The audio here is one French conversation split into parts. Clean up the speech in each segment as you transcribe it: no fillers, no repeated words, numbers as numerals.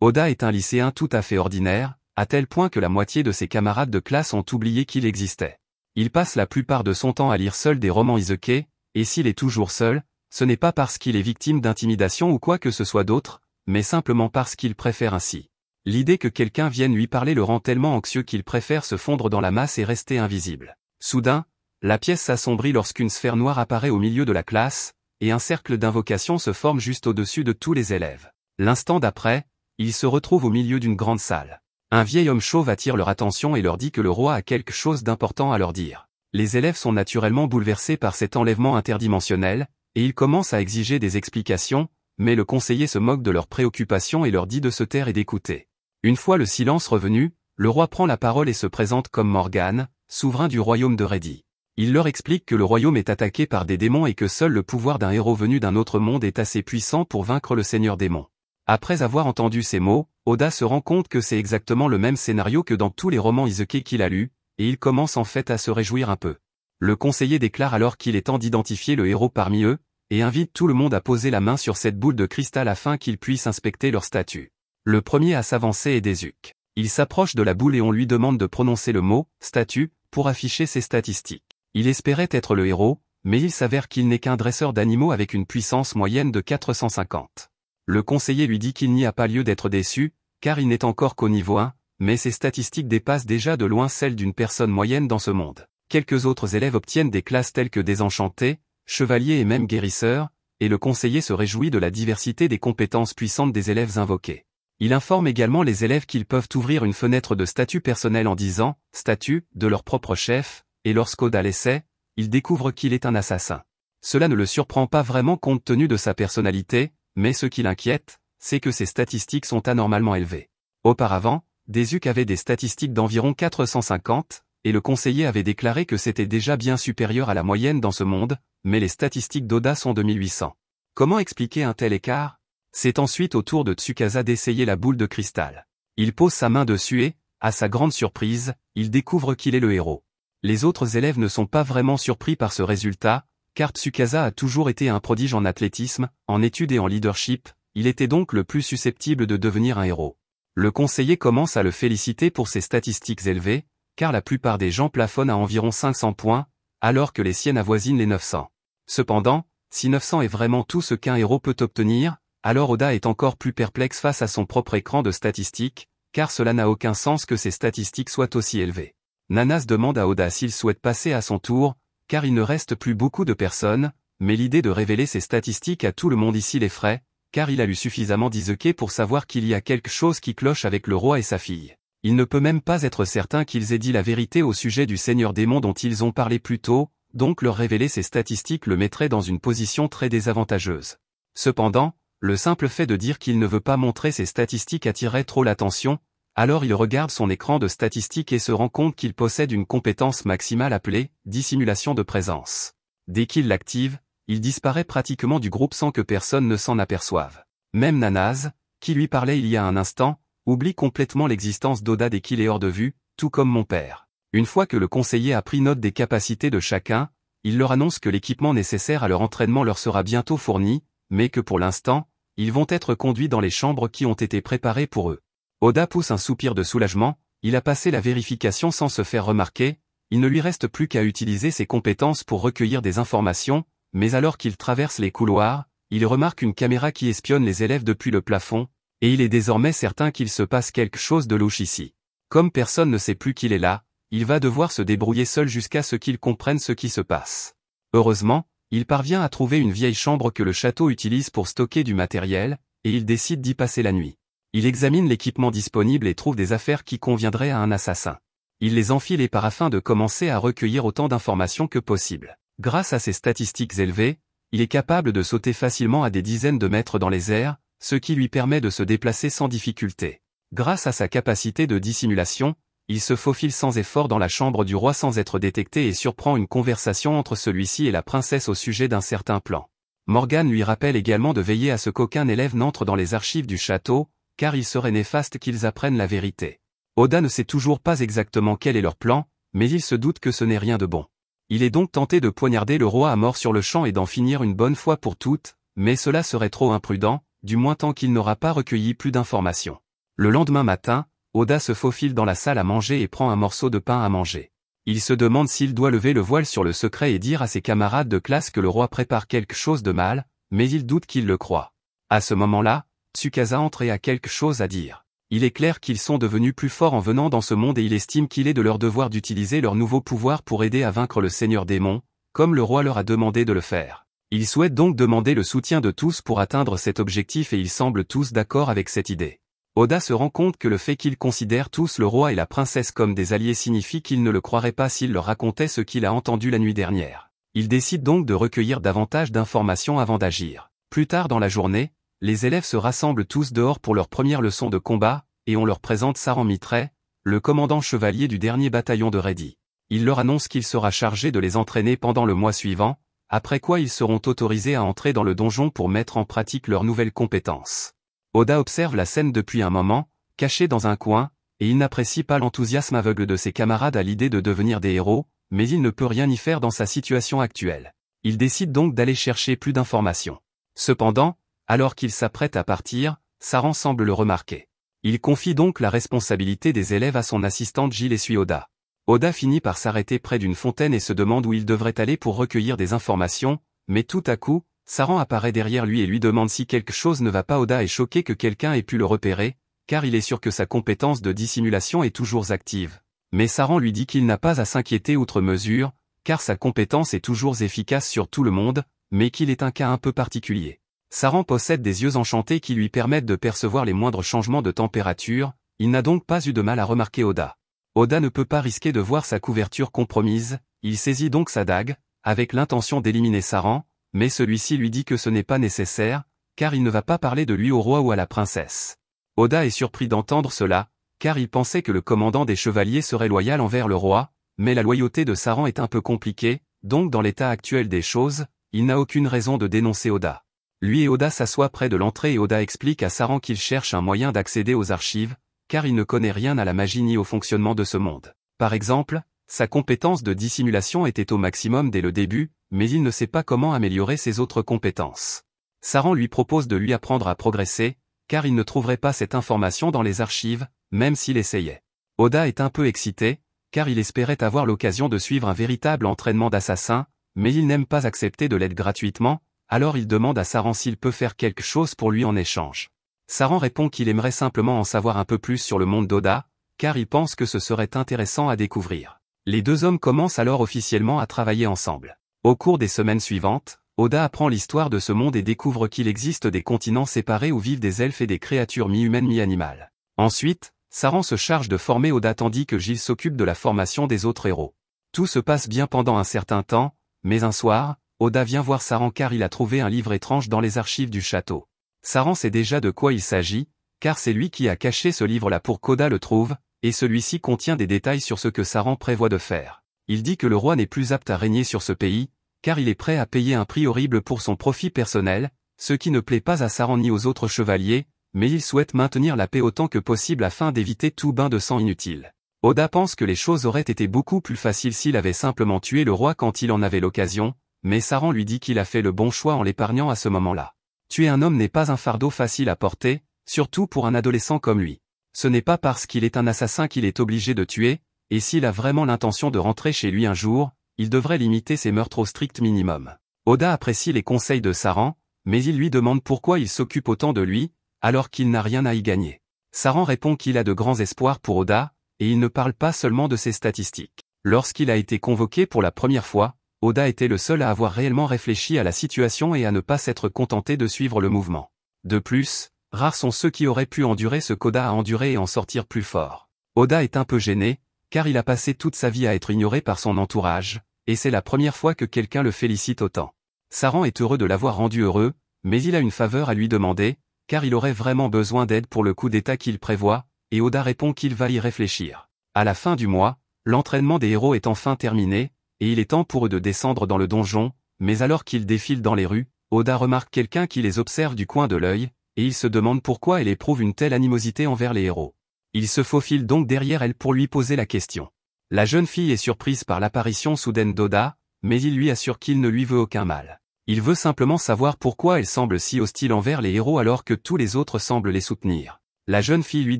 Oda est un lycéen tout à fait ordinaire, à tel point que la moitié de ses camarades de classe ont oublié qu'il existait. Il passe la plupart de son temps à lire seul des romans isekai, et s'il est toujours seul, ce n'est pas parce qu'il est victime d'intimidation ou quoi que ce soit d'autre, mais simplement parce qu'il préfère ainsi. L'idée que quelqu'un vienne lui parler le rend tellement anxieux qu'il préfère se fondre dans la masse et rester invisible. Soudain, la pièce s'assombrit lorsqu'une sphère noire apparaît au milieu de la classe, et un cercle d'invocation se forme juste au-dessus de tous les élèves. L'instant d'après, ils se retrouvent au milieu d'une grande salle. Un vieil homme chauve attire leur attention et leur dit que le roi a quelque chose d'important à leur dire. Les élèves sont naturellement bouleversés par cet enlèvement interdimensionnel, et ils commencent à exiger des explications, mais le conseiller se moque de leurs préoccupations et leur dit de se taire et d'écouter. Une fois le silence revenu, le roi prend la parole et se présente comme Morgane, souverain du royaume de Reddy. Il leur explique que le royaume est attaqué par des démons et que seul le pouvoir d'un héros venu d'un autre monde est assez puissant pour vaincre le seigneur démon. Après avoir entendu ces mots, Oda se rend compte que c'est exactement le même scénario que dans tous les romans isekai qu'il a lus, et il commence en fait à se réjouir un peu. Le conseiller déclare alors qu'il est temps d'identifier le héros parmi eux, et invite tout le monde à poser la main sur cette boule de cristal afin qu'ils puissent inspecter leur statut. Le premier à s'avancer est Desuke. Il s'approche de la boule et on lui demande de prononcer le mot « statut » pour afficher ses statistiques. Il espérait être le héros, mais il s'avère qu'il n'est qu'un dresseur d'animaux avec une puissance moyenne de 450. Le conseiller lui dit qu'il n'y a pas lieu d'être déçu, car il n'est encore qu'au niveau 1, mais ses statistiques dépassent déjà de loin celles d'une personne moyenne dans ce monde. Quelques autres élèves obtiennent des classes telles que désenchantés, chevaliers et même guérisseurs, et le conseiller se réjouit de la diversité des compétences puissantes des élèves invoqués. Il informe également les élèves qu'ils peuvent ouvrir une fenêtre de statut personnel en disant « statut » de leur propre chef, et lorsqu'Oda l'essaie, il découvre qu'il est un assassin. Cela ne le surprend pas vraiment compte tenu de sa personnalité, mais ce qui l'inquiète, c'est que ses statistiques sont anormalement élevées. Auparavant, Desuke avait des statistiques d'environ 450, et le conseiller avait déclaré que c'était déjà bien supérieur à la moyenne dans ce monde, mais les statistiques d'Oda sont de 1800. Comment expliquer un tel écart? C'est ensuite au tour de Tsukasa d'essayer la boule de cristal. Il pose sa main dessus et, à sa grande surprise, il découvre qu'il est le héros. Les autres élèves ne sont pas vraiment surpris par ce résultat, car Tsukasa a toujours été un prodige en athlétisme, en études et en leadership, il était donc le plus susceptible de devenir un héros. Le conseiller commence à le féliciter pour ses statistiques élevées, car la plupart des gens plafonnent à environ 500 points, alors que les siennes avoisinent les 900. Cependant, si 900 est vraiment tout ce qu'un héros peut obtenir, alors Oda est encore plus perplexe face à son propre écran de statistiques, car cela n'a aucun sens que ses statistiques soient aussi élevées. Nanas demande à Oda s'il souhaite passer à son tour, car il ne reste plus beaucoup de personnes, mais l'idée de révéler ses statistiques à tout le monde ici l'effraie, car il a lu suffisamment d'isekai pour savoir qu'il y a quelque chose qui cloche avec le roi et sa fille. Il ne peut même pas être certain qu'ils aient dit la vérité au sujet du seigneur démon dont ils ont parlé plus tôt, donc leur révéler ses statistiques le mettrait dans une position très désavantageuse. Cependant, le simple fait de dire qu'il ne veut pas montrer ses statistiques attirerait trop l'attention, alors il regarde son écran de statistiques et se rend compte qu'il possède une compétence maximale appelée « dissimulation de présence ». Dès qu'il l'active, il disparaît pratiquement du groupe sans que personne ne s'en aperçoive. Même Nanase, qui lui parlait il y a un instant, oublie complètement l'existence d'Oda dès qu'il est hors de vue, tout comme mon père. Une fois que le conseiller a pris note des capacités de chacun, il leur annonce que l'équipement nécessaire à leur entraînement leur sera bientôt fourni, mais que pour l'instant, ils vont être conduits dans les chambres qui ont été préparées pour eux. Oda pousse un soupir de soulagement, il a passé la vérification sans se faire remarquer, il ne lui reste plus qu'à utiliser ses compétences pour recueillir des informations, mais alors qu'il traverse les couloirs, il remarque une caméra qui espionne les élèves depuis le plafond, et il est désormais certain qu'il se passe quelque chose de louche ici. Comme personne ne sait plus qu'il est là, il va devoir se débrouiller seul jusqu'à ce qu'il comprenne ce qui se passe. Heureusement, il parvient à trouver une vieille chambre que le château utilise pour stocker du matériel, et il décide d'y passer la nuit. Il examine l'équipement disponible et trouve des affaires qui conviendraient à un assassin. Il les enfile et part afin de commencer à recueillir autant d'informations que possible. Grâce à ses statistiques élevées, il est capable de sauter facilement à des dizaines de mètres dans les airs, ce qui lui permet de se déplacer sans difficulté. Grâce à sa capacité de dissimulation, il se faufile sans effort dans la chambre du roi sans être détecté et surprend une conversation entre celui-ci et la princesse au sujet d'un certain plan. Morgane lui rappelle également de veiller à ce qu'aucun élève n'entre dans les archives du château, car il serait néfaste qu'ils apprennent la vérité. Oda ne sait toujours pas exactement quel est leur plan, mais il se doute que ce n'est rien de bon. Il est donc tenté de poignarder le roi à mort sur le champ et d'en finir une bonne fois pour toutes, mais cela serait trop imprudent, du moins tant qu'il n'aura pas recueilli plus d'informations. Le lendemain matin, Oda se faufile dans la salle à manger et prend un morceau de pain à manger. Il se demande s'il doit lever le voile sur le secret et dire à ses camarades de classe que le roi prépare quelque chose de mal, mais il doute qu'ils le croient. À ce moment-là, Tsukasa entre et a quelque chose à dire. Il est clair qu'ils sont devenus plus forts en venant dans ce monde et il estime qu'il est de leur devoir d'utiliser leur nouveau pouvoir pour aider à vaincre le Seigneur Démon, comme le roi leur a demandé de le faire. Il souhaite donc demander le soutien de tous pour atteindre cet objectif et ils semblent tous d'accord avec cette idée. Oda se rend compte que le fait qu'ils considèrent tous le roi et la princesse comme des alliés signifie qu'ils ne le croiraient pas s'il leur racontait ce qu'il a entendu la nuit dernière. Il décide donc de recueillir davantage d'informations avant d'agir. Plus tard dans la journée, les élèves se rassemblent tous dehors pour leur première leçon de combat, et on leur présente Saran Mitre, le commandant chevalier du dernier bataillon de Reddy. Il leur annonce qu'il sera chargé de les entraîner pendant le mois suivant, après quoi ils seront autorisés à entrer dans le donjon pour mettre en pratique leurs nouvelles compétences. Oda observe la scène depuis un moment, caché dans un coin, et il n'apprécie pas l'enthousiasme aveugle de ses camarades à l'idée de devenir des héros, mais il ne peut rien y faire dans sa situation actuelle. Il décide donc d'aller chercher plus d'informations. Cependant, alors qu'il s'apprête à partir, Saran semble le remarquer. Il confie donc la responsabilité des élèves à son assistante Gilles et suit Oda. Oda finit par s'arrêter près d'une fontaine et se demande où il devrait aller pour recueillir des informations, mais tout à coup, Saran apparaît derrière lui et lui demande si quelque chose ne va pas. Oda est choqué que quelqu'un ait pu le repérer, car il est sûr que sa compétence de dissimulation est toujours active. Mais Saran lui dit qu'il n'a pas à s'inquiéter outre mesure, car sa compétence est toujours efficace sur tout le monde, mais qu'il est un cas un peu particulier. Saran possède des yeux enchantés qui lui permettent de percevoir les moindres changements de température, il n'a donc pas eu de mal à remarquer Oda. Oda ne peut pas risquer de voir sa couverture compromise, il saisit donc sa dague, avec l'intention d'éliminer Saran, mais celui-ci lui dit que ce n'est pas nécessaire, car il ne va pas parler de lui au roi ou à la princesse. Oda est surpris d'entendre cela, car il pensait que le commandant des chevaliers serait loyal envers le roi, mais la loyauté de Saran est un peu compliquée, donc dans l'état actuel des choses, il n'a aucune raison de dénoncer Oda. Lui et Oda s'assoient près de l'entrée et Oda explique à Saran qu'il cherche un moyen d'accéder aux archives, car il ne connaît rien à la magie ni au fonctionnement de ce monde. Par exemple, sa compétence de dissimulation était au maximum dès le début, mais il ne sait pas comment améliorer ses autres compétences. Saran lui propose de lui apprendre à progresser, car il ne trouverait pas cette information dans les archives, même s'il essayait. Oda est un peu excité, car il espérait avoir l'occasion de suivre un véritable entraînement d'assassin, mais il n'aime pas accepter de l'aide gratuitement, alors il demande à Saran s'il peut faire quelque chose pour lui en échange. Saran répond qu'il aimerait simplement en savoir un peu plus sur le monde d'Oda, car il pense que ce serait intéressant à découvrir. Les deux hommes commencent alors officiellement à travailler ensemble. Au cours des semaines suivantes, Oda apprend l'histoire de ce monde et découvre qu'il existe des continents séparés où vivent des elfes et des créatures mi-humaines mi-animales. Ensuite, Saran se charge de former Oda tandis que Gilles s'occupe de la formation des autres héros. Tout se passe bien pendant un certain temps, mais un soir, Oda vient voir Saran car il a trouvé un livre étrange dans les archives du château. Saran sait déjà de quoi il s'agit, car c'est lui qui a caché ce livre-là pour qu'Oda le trouve, et celui-ci contient des détails sur ce que Saran prévoit de faire. Il dit que le roi n'est plus apte à régner sur ce pays, car il est prêt à payer un prix horrible pour son profit personnel, ce qui ne plaît pas à Saran ni aux autres chevaliers, mais il souhaite maintenir la paix autant que possible afin d'éviter tout bain de sang inutile. Oda pense que les choses auraient été beaucoup plus faciles s'il avait simplement tué le roi quand il en avait l'occasion, mais Saran lui dit qu'il a fait le bon choix en l'épargnant à ce moment-là. Tuer un homme n'est pas un fardeau facile à porter, surtout pour un adolescent comme lui. Ce n'est pas parce qu'il est un assassin qu'il est obligé de tuer, et s'il a vraiment l'intention de rentrer chez lui un jour, il devrait limiter ses meurtres au strict minimum. Oda apprécie les conseils de Saran, mais il lui demande pourquoi il s'occupe autant de lui, alors qu'il n'a rien à y gagner. Saran répond qu'il a de grands espoirs pour Oda, et il ne parle pas seulement de ses statistiques. Lorsqu'il a été convoqué pour la première fois, Oda était le seul à avoir réellement réfléchi à la situation et à ne pas s'être contenté de suivre le mouvement. De plus, rares sont ceux qui auraient pu endurer ce qu'Oda a enduré et en sortir plus fort. Oda est un peu gêné, car il a passé toute sa vie à être ignoré par son entourage, et c'est la première fois que quelqu'un le félicite autant. Saran est heureux de l'avoir rendu heureux, mais il a une faveur à lui demander, car il aurait vraiment besoin d'aide pour le coup d'état qu'il prévoit, et Oda répond qu'il va y réfléchir. À la fin du mois, l'entraînement des héros est enfin terminé, et il est temps pour eux de descendre dans le donjon, mais alors qu'ils défilent dans les rues, Oda remarque quelqu'un qui les observe du coin de l'œil, et il se demande pourquoi elle éprouve une telle animosité envers les héros. Il se faufile donc derrière elle pour lui poser la question. La jeune fille est surprise par l'apparition soudaine d'Oda, mais il lui assure qu'il ne lui veut aucun mal. Il veut simplement savoir pourquoi elle semble si hostile envers les héros alors que tous les autres semblent les soutenir. La jeune fille lui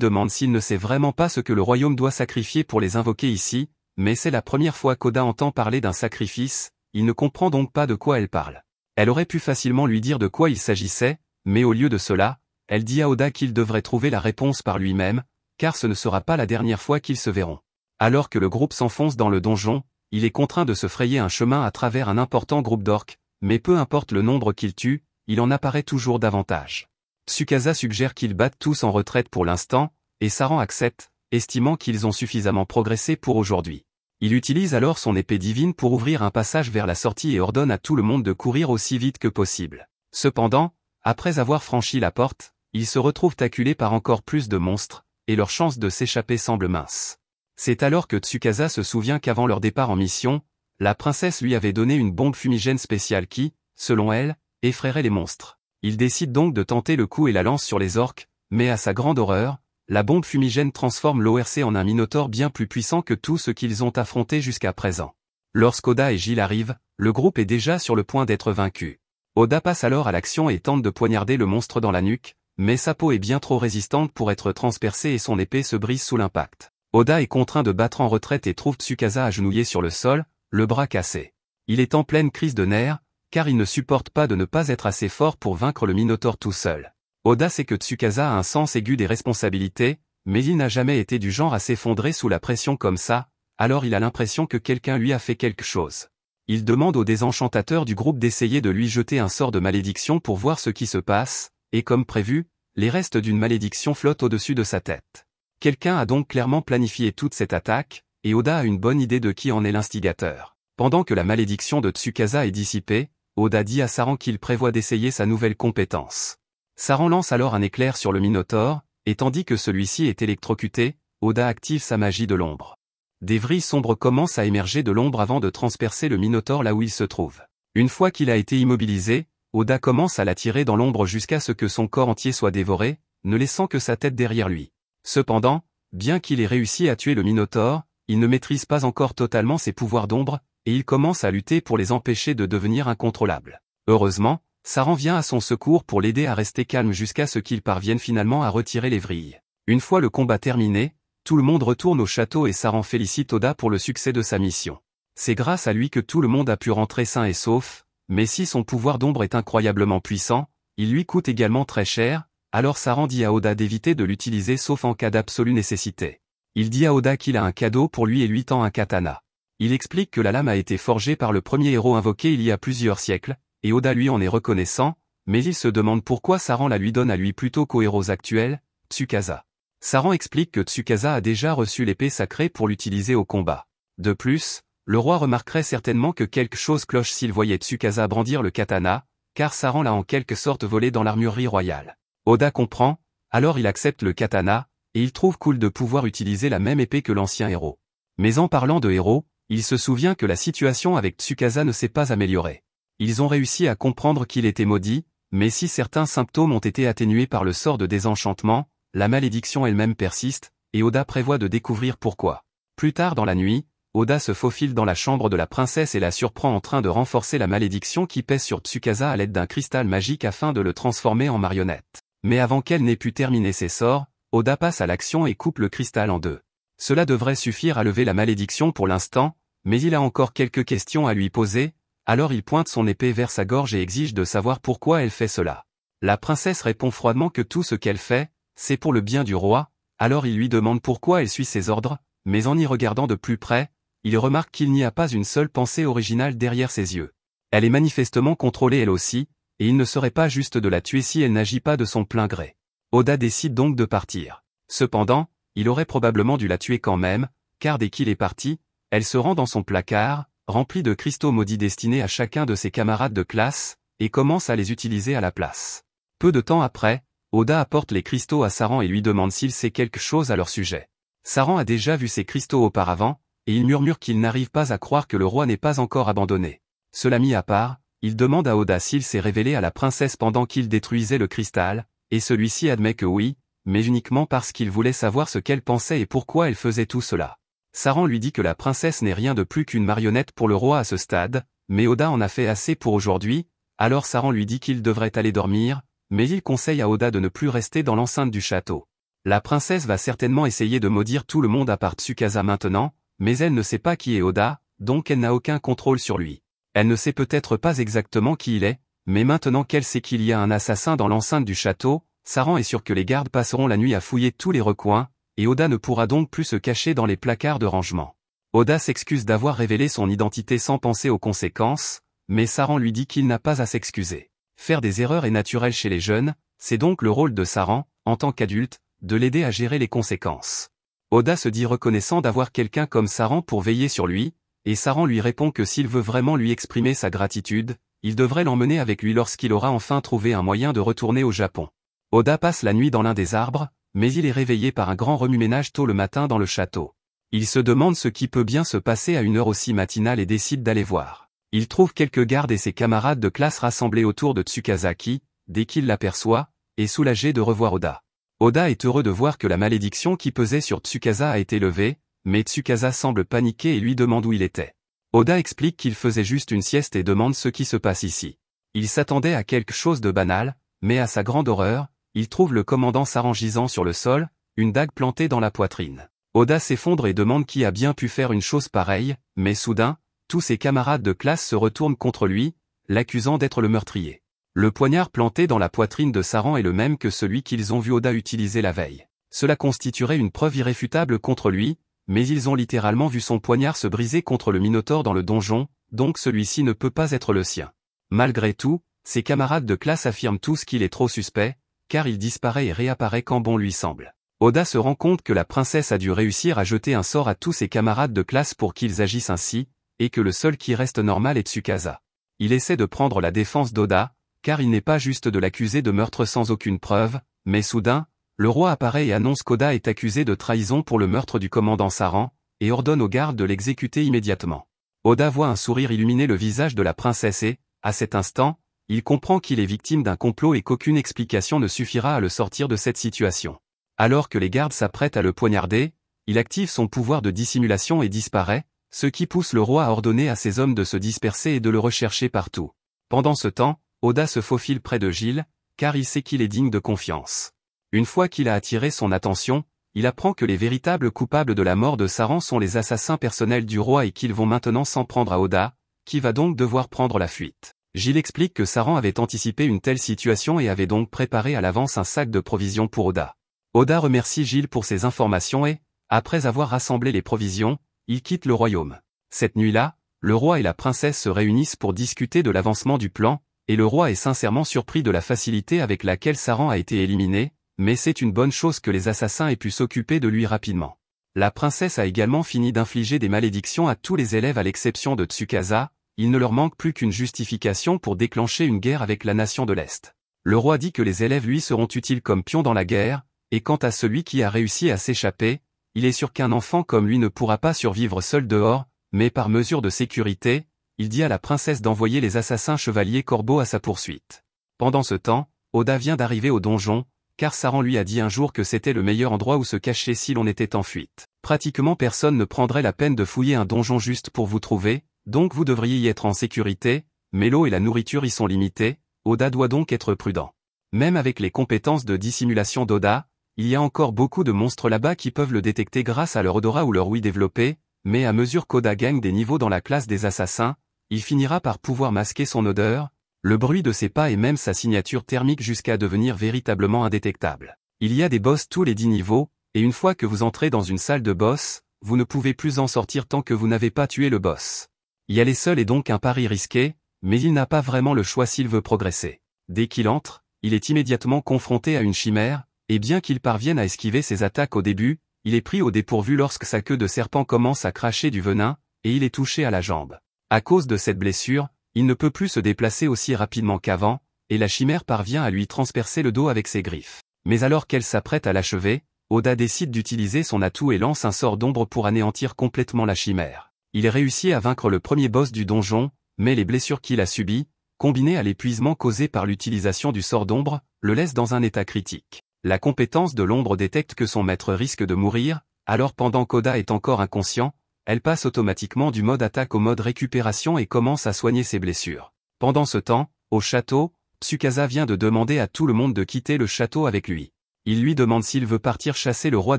demande s'il ne sait vraiment pas ce que le royaume doit sacrifier pour les invoquer ici, mais c'est la première fois qu'Oda entend parler d'un sacrifice, il ne comprend donc pas de quoi elle parle. Elle aurait pu facilement lui dire de quoi il s'agissait, mais au lieu de cela, elle dit à Oda qu'il devrait trouver la réponse par lui-même, car ce ne sera pas la dernière fois qu'ils se verront. Alors que le groupe s'enfonce dans le donjon, il est contraint de se frayer un chemin à travers un important groupe d'orques, mais peu importe le nombre qu'il tue, il en apparaît toujours davantage. Tsukasa suggère qu'ils battent tous en retraite pour l'instant, et Saran accepte, estimant qu'ils ont suffisamment progressé pour aujourd'hui. Il utilise alors son épée divine pour ouvrir un passage vers la sortie et ordonne à tout le monde de courir aussi vite que possible. Cependant, après avoir franchi la porte, ils se retrouvent acculés par encore plus de monstres, et leur chance de s'échapper semble mince. C'est alors que Tsukasa se souvient qu'avant leur départ en mission, la princesse lui avait donné une bombe fumigène spéciale qui, selon elle, effraierait les monstres. Il décide donc de tenter le coup et la lance sur les orques, mais à sa grande horreur, la bombe fumigène transforme l'ORC en un minotaure bien plus puissant que tout ce qu'ils ont affronté jusqu'à présent. Lorsqu'Oda et Gilles arrivent, le groupe est déjà sur le point d'être vaincu. Oda passe alors à l'action et tente de poignarder le monstre dans la nuque, mais sa peau est bien trop résistante pour être transpercée et son épée se brise sous l'impact. Oda est contraint de battre en retraite et trouve Tsukasa agenouillé sur le sol, le bras cassé. Il est en pleine crise de nerfs, car il ne supporte pas de ne pas être assez fort pour vaincre le Minotaure tout seul. Oda sait que Tsukasa a un sens aigu des responsabilités, mais il n'a jamais été du genre à s'effondrer sous la pression comme ça, alors il a l'impression que quelqu'un lui a fait quelque chose. Il demande au désenchantateur du groupe d'essayer de lui jeter un sort de malédiction pour voir ce qui se passe, et comme prévu, les restes d'une malédiction flottent au-dessus de sa tête. Quelqu'un a donc clairement planifié toute cette attaque, et Oda a une bonne idée de qui en est l'instigateur. Pendant que la malédiction de Tsukasa est dissipée, Oda dit à Saran qu'il prévoit d'essayer sa nouvelle compétence. Saran lance alors un éclair sur le Minotaure, et tandis que celui-ci est électrocuté, Oda active sa magie de l'ombre. Des vrilles sombres commencent à émerger de l'ombre avant de transpercer le Minotaure là où il se trouve. Une fois qu'il a été immobilisé, Oda commence à l'attirer dans l'ombre jusqu'à ce que son corps entier soit dévoré, ne laissant que sa tête derrière lui. Cependant, bien qu'il ait réussi à tuer le Minotaure, il ne maîtrise pas encore totalement ses pouvoirs d'ombre, et il commence à lutter pour les empêcher de devenir incontrôlables. Heureusement, Saran vient à son secours pour l'aider à rester calme jusqu'à ce qu'il parvienne finalement à retirer les vrilles. Une fois le combat terminé, tout le monde retourne au château et Saran félicite Oda pour le succès de sa mission. C'est grâce à lui que tout le monde a pu rentrer sain et sauf, mais si son pouvoir d'ombre est incroyablement puissant, il lui coûte également très cher, alors Saran dit à Oda d'éviter de l'utiliser sauf en cas d'absolue nécessité. Il dit à Oda qu'il a un cadeau pour lui et lui tend un katana. Il explique que la lame a été forgée par le premier héros invoqué il y a plusieurs siècles, et Oda lui en est reconnaissant, mais il se demande pourquoi Saran la lui donne à lui plutôt qu'aux héros actuels, Tsukasa. Saran explique que Tsukasa a déjà reçu l'épée sacrée pour l'utiliser au combat. De plus, le roi remarquerait certainement que quelque chose cloche s'il voyait Tsukasa brandir le katana, car Saran l'a en quelque sorte volé dans l'armurerie royale. Oda comprend, alors il accepte le katana, et il trouve cool de pouvoir utiliser la même épée que l'ancien héros. Mais en parlant de héros, il se souvient que la situation avec Tsukasa ne s'est pas améliorée. Ils ont réussi à comprendre qu'il était maudit, mais si certains symptômes ont été atténués par le sort de désenchantement, la malédiction elle-même persiste, et Oda prévoit de découvrir pourquoi. Plus tard dans la nuit, Oda se faufile dans la chambre de la princesse et la surprend en train de renforcer la malédiction qui pèse sur Tsukasa à l'aide d'un cristal magique afin de le transformer en marionnette. Mais avant qu'elle n'ait pu terminer ses sorts, Oda passe à l'action et coupe le cristal en deux. Cela devrait suffire à lever la malédiction pour l'instant, mais il a encore quelques questions à lui poser, alors il pointe son épée vers sa gorge et exige de savoir pourquoi elle fait cela. La princesse répond froidement que tout ce qu'elle fait, c'est pour le bien du roi, alors il lui demande pourquoi elle suit ses ordres, mais en y regardant de plus près, il remarque qu'il n'y a pas une seule pensée originale derrière ses yeux. Elle est manifestement contrôlée elle aussi, et il ne serait pas juste de la tuer si elle n'agit pas de son plein gré. Oda décide donc de partir. Cependant, il aurait probablement dû la tuer quand même, car dès qu'il est parti, elle se rend dans son placard, rempli de cristaux maudits destinés à chacun de ses camarades de classe, et commence à les utiliser à la place. Peu de temps après, Oda apporte les cristaux à Saran et lui demande s'il sait quelque chose à leur sujet. Saran a déjà vu ces cristaux auparavant, et il murmure qu'il n'arrive pas à croire que le roi n'est pas encore abandonné. Cela mis à part, il demande à Oda s'il s'est révélé à la princesse pendant qu'il détruisait le cristal, et celui-ci admet que oui, mais uniquement parce qu'il voulait savoir ce qu'elle pensait et pourquoi elle faisait tout cela. Saran lui dit que la princesse n'est rien de plus qu'une marionnette pour le roi à ce stade, mais Oda en a fait assez pour aujourd'hui, alors Saran lui dit qu'il devrait aller dormir, mais il conseille à Oda de ne plus rester dans l'enceinte du château. La princesse va certainement essayer de maudire tout le monde à part Tsukasa maintenant, mais elle ne sait pas qui est Oda, donc elle n'a aucun contrôle sur lui. Elle ne sait peut-être pas exactement qui il est, mais maintenant qu'elle sait qu'il y a un assassin dans l'enceinte du château, Saran est sûr que les gardes passeront la nuit à fouiller tous les recoins, et Oda ne pourra donc plus se cacher dans les placards de rangement. Oda s'excuse d'avoir révélé son identité sans penser aux conséquences, mais Saran lui dit qu'il n'a pas à s'excuser. Faire des erreurs est naturel chez les jeunes, c'est donc le rôle de Saran, en tant qu'adulte, de l'aider à gérer les conséquences. Oda se dit reconnaissant d'avoir quelqu'un comme Saran pour veiller sur lui, et Saran lui répond que s'il veut vraiment lui exprimer sa gratitude, il devrait l'emmener avec lui lorsqu'il aura enfin trouvé un moyen de retourner au Japon. Oda passe la nuit dans l'un des arbres, mais il est réveillé par un grand remue-ménage tôt le matin dans le château. Il se demande ce qui peut bien se passer à une heure aussi matinale et décide d'aller voir. Il trouve quelques gardes et ses camarades de classe rassemblés autour de Tsukasa qui, dès qu'il l'aperçoit, est soulagé de revoir Oda. Oda est heureux de voir que la malédiction qui pesait sur Tsukasa a été levée, mais Tsukasa semble paniquer et lui demande où il était. Oda explique qu'il faisait juste une sieste et demande ce qui se passe ici. Il s'attendait à quelque chose de banal, mais à sa grande horreur, il trouve le commandant Saran gisant sur le sol, une dague plantée dans la poitrine. Oda s'effondre et demande qui a bien pu faire une chose pareille, mais soudain, tous ses camarades de classe se retournent contre lui, l'accusant d'être le meurtrier. Le poignard planté dans la poitrine de Saran est le même que celui qu'ils ont vu Oda utiliser la veille. Cela constituerait une preuve irréfutable contre lui, mais ils ont littéralement vu son poignard se briser contre le Minotaure dans le donjon, donc celui-ci ne peut pas être le sien. Malgré tout, ses camarades de classe affirment tous qu'il est trop suspect, car il disparaît et réapparaît quand bon lui semble. Oda se rend compte que la princesse a dû réussir à jeter un sort à tous ses camarades de classe pour qu'ils agissent ainsi, et que le seul qui reste normal est Tsukasa. Il essaie de prendre la défense d'Oda, car il n'est pas juste de l'accuser de meurtre sans aucune preuve, mais soudain, le roi apparaît et annonce qu'Oda est accusé de trahison pour le meurtre du commandant Saran, et ordonne aux gardes de l'exécuter immédiatement. Oda voit un sourire illuminer le visage de la princesse et, à cet instant, il comprend qu'il est victime d'un complot et qu'aucune explication ne suffira à le sortir de cette situation. Alors que les gardes s'apprêtent à le poignarder, il active son pouvoir de dissimulation et disparaît, ce qui pousse le roi à ordonner à ses hommes de se disperser et de le rechercher partout. Pendant ce temps, Oda se faufile près de Gilles, car il sait qu'il est digne de confiance. Une fois qu'il a attiré son attention, il apprend que les véritables coupables de la mort de Saran sont les assassins personnels du roi et qu'ils vont maintenant s'en prendre à Oda, qui va donc devoir prendre la fuite. Gilles explique que Saran avait anticipé une telle situation et avait donc préparé à l'avance un sac de provisions pour Oda. Oda remercie Gilles pour ses informations et, après avoir rassemblé les provisions, il quitte le royaume. Cette nuit-là, le roi et la princesse se réunissent pour discuter de l'avancement du plan, et le roi est sincèrement surpris de la facilité avec laquelle Saran a été éliminé, mais c'est une bonne chose que les assassins aient pu s'occuper de lui rapidement. La princesse a également fini d'infliger des malédictions à tous les élèves à l'exception de Tsukasa, il ne leur manque plus qu'une justification pour déclencher une guerre avec la nation de l'Est. Le roi dit que les élèves lui seront utiles comme pions dans la guerre, et quant à celui qui a réussi à s'échapper, il est sûr qu'un enfant comme lui ne pourra pas survivre seul dehors, mais par mesure de sécurité, il dit à la princesse d'envoyer les assassins chevaliers corbeaux à sa poursuite. Pendant ce temps, Oda vient d'arriver au donjon, car Saran lui a dit un jour que c'était le meilleur endroit où se cacher si l'on était en fuite. Pratiquement personne ne prendrait la peine de fouiller un donjon juste pour vous trouver, donc vous devriez y être en sécurité, mais l'eau et la nourriture y sont limitées, Oda doit donc être prudent. Même avec les compétences de dissimulation d'Oda, il y a encore beaucoup de monstres là-bas qui peuvent le détecter grâce à leur odorat ou leur ouïe développée, mais à mesure qu'Oda gagne des niveaux dans la classe des assassins, il finira par pouvoir masquer son odeur, le bruit de ses pas et même sa signature thermique jusqu'à devenir véritablement indétectable. Il y a des boss tous les 10 niveaux, et une fois que vous entrez dans une salle de boss, vous ne pouvez plus en sortir tant que vous n'avez pas tué le boss. Y aller seul est donc un pari risqué, mais il n'a pas vraiment le choix s'il veut progresser. Dès qu'il entre, il est immédiatement confronté à une chimère, et bien qu'il parvienne à esquiver ses attaques au début, il est pris au dépourvu lorsque sa queue de serpent commence à cracher du venin, et il est touché à la jambe. À cause de cette blessure, il ne peut plus se déplacer aussi rapidement qu'avant, et la chimère parvient à lui transpercer le dos avec ses griffes. Mais alors qu'elle s'apprête à l'achever, Oda décide d'utiliser son atout et lance un sort d'ombre pour anéantir complètement la chimère. Il réussit à vaincre le premier boss du donjon, mais les blessures qu'il a subies, combinées à l'épuisement causé par l'utilisation du sort d'ombre, le laissent dans un état critique. La compétence de l'ombre détecte que son maître risque de mourir, alors pendant qu'Oda est encore inconscient, elle passe automatiquement du mode attaque au mode récupération et commence à soigner ses blessures. Pendant ce temps, au château, Tsukasa vient de demander à tout le monde de quitter le château avec lui. Il lui demande s'il veut partir chasser le roi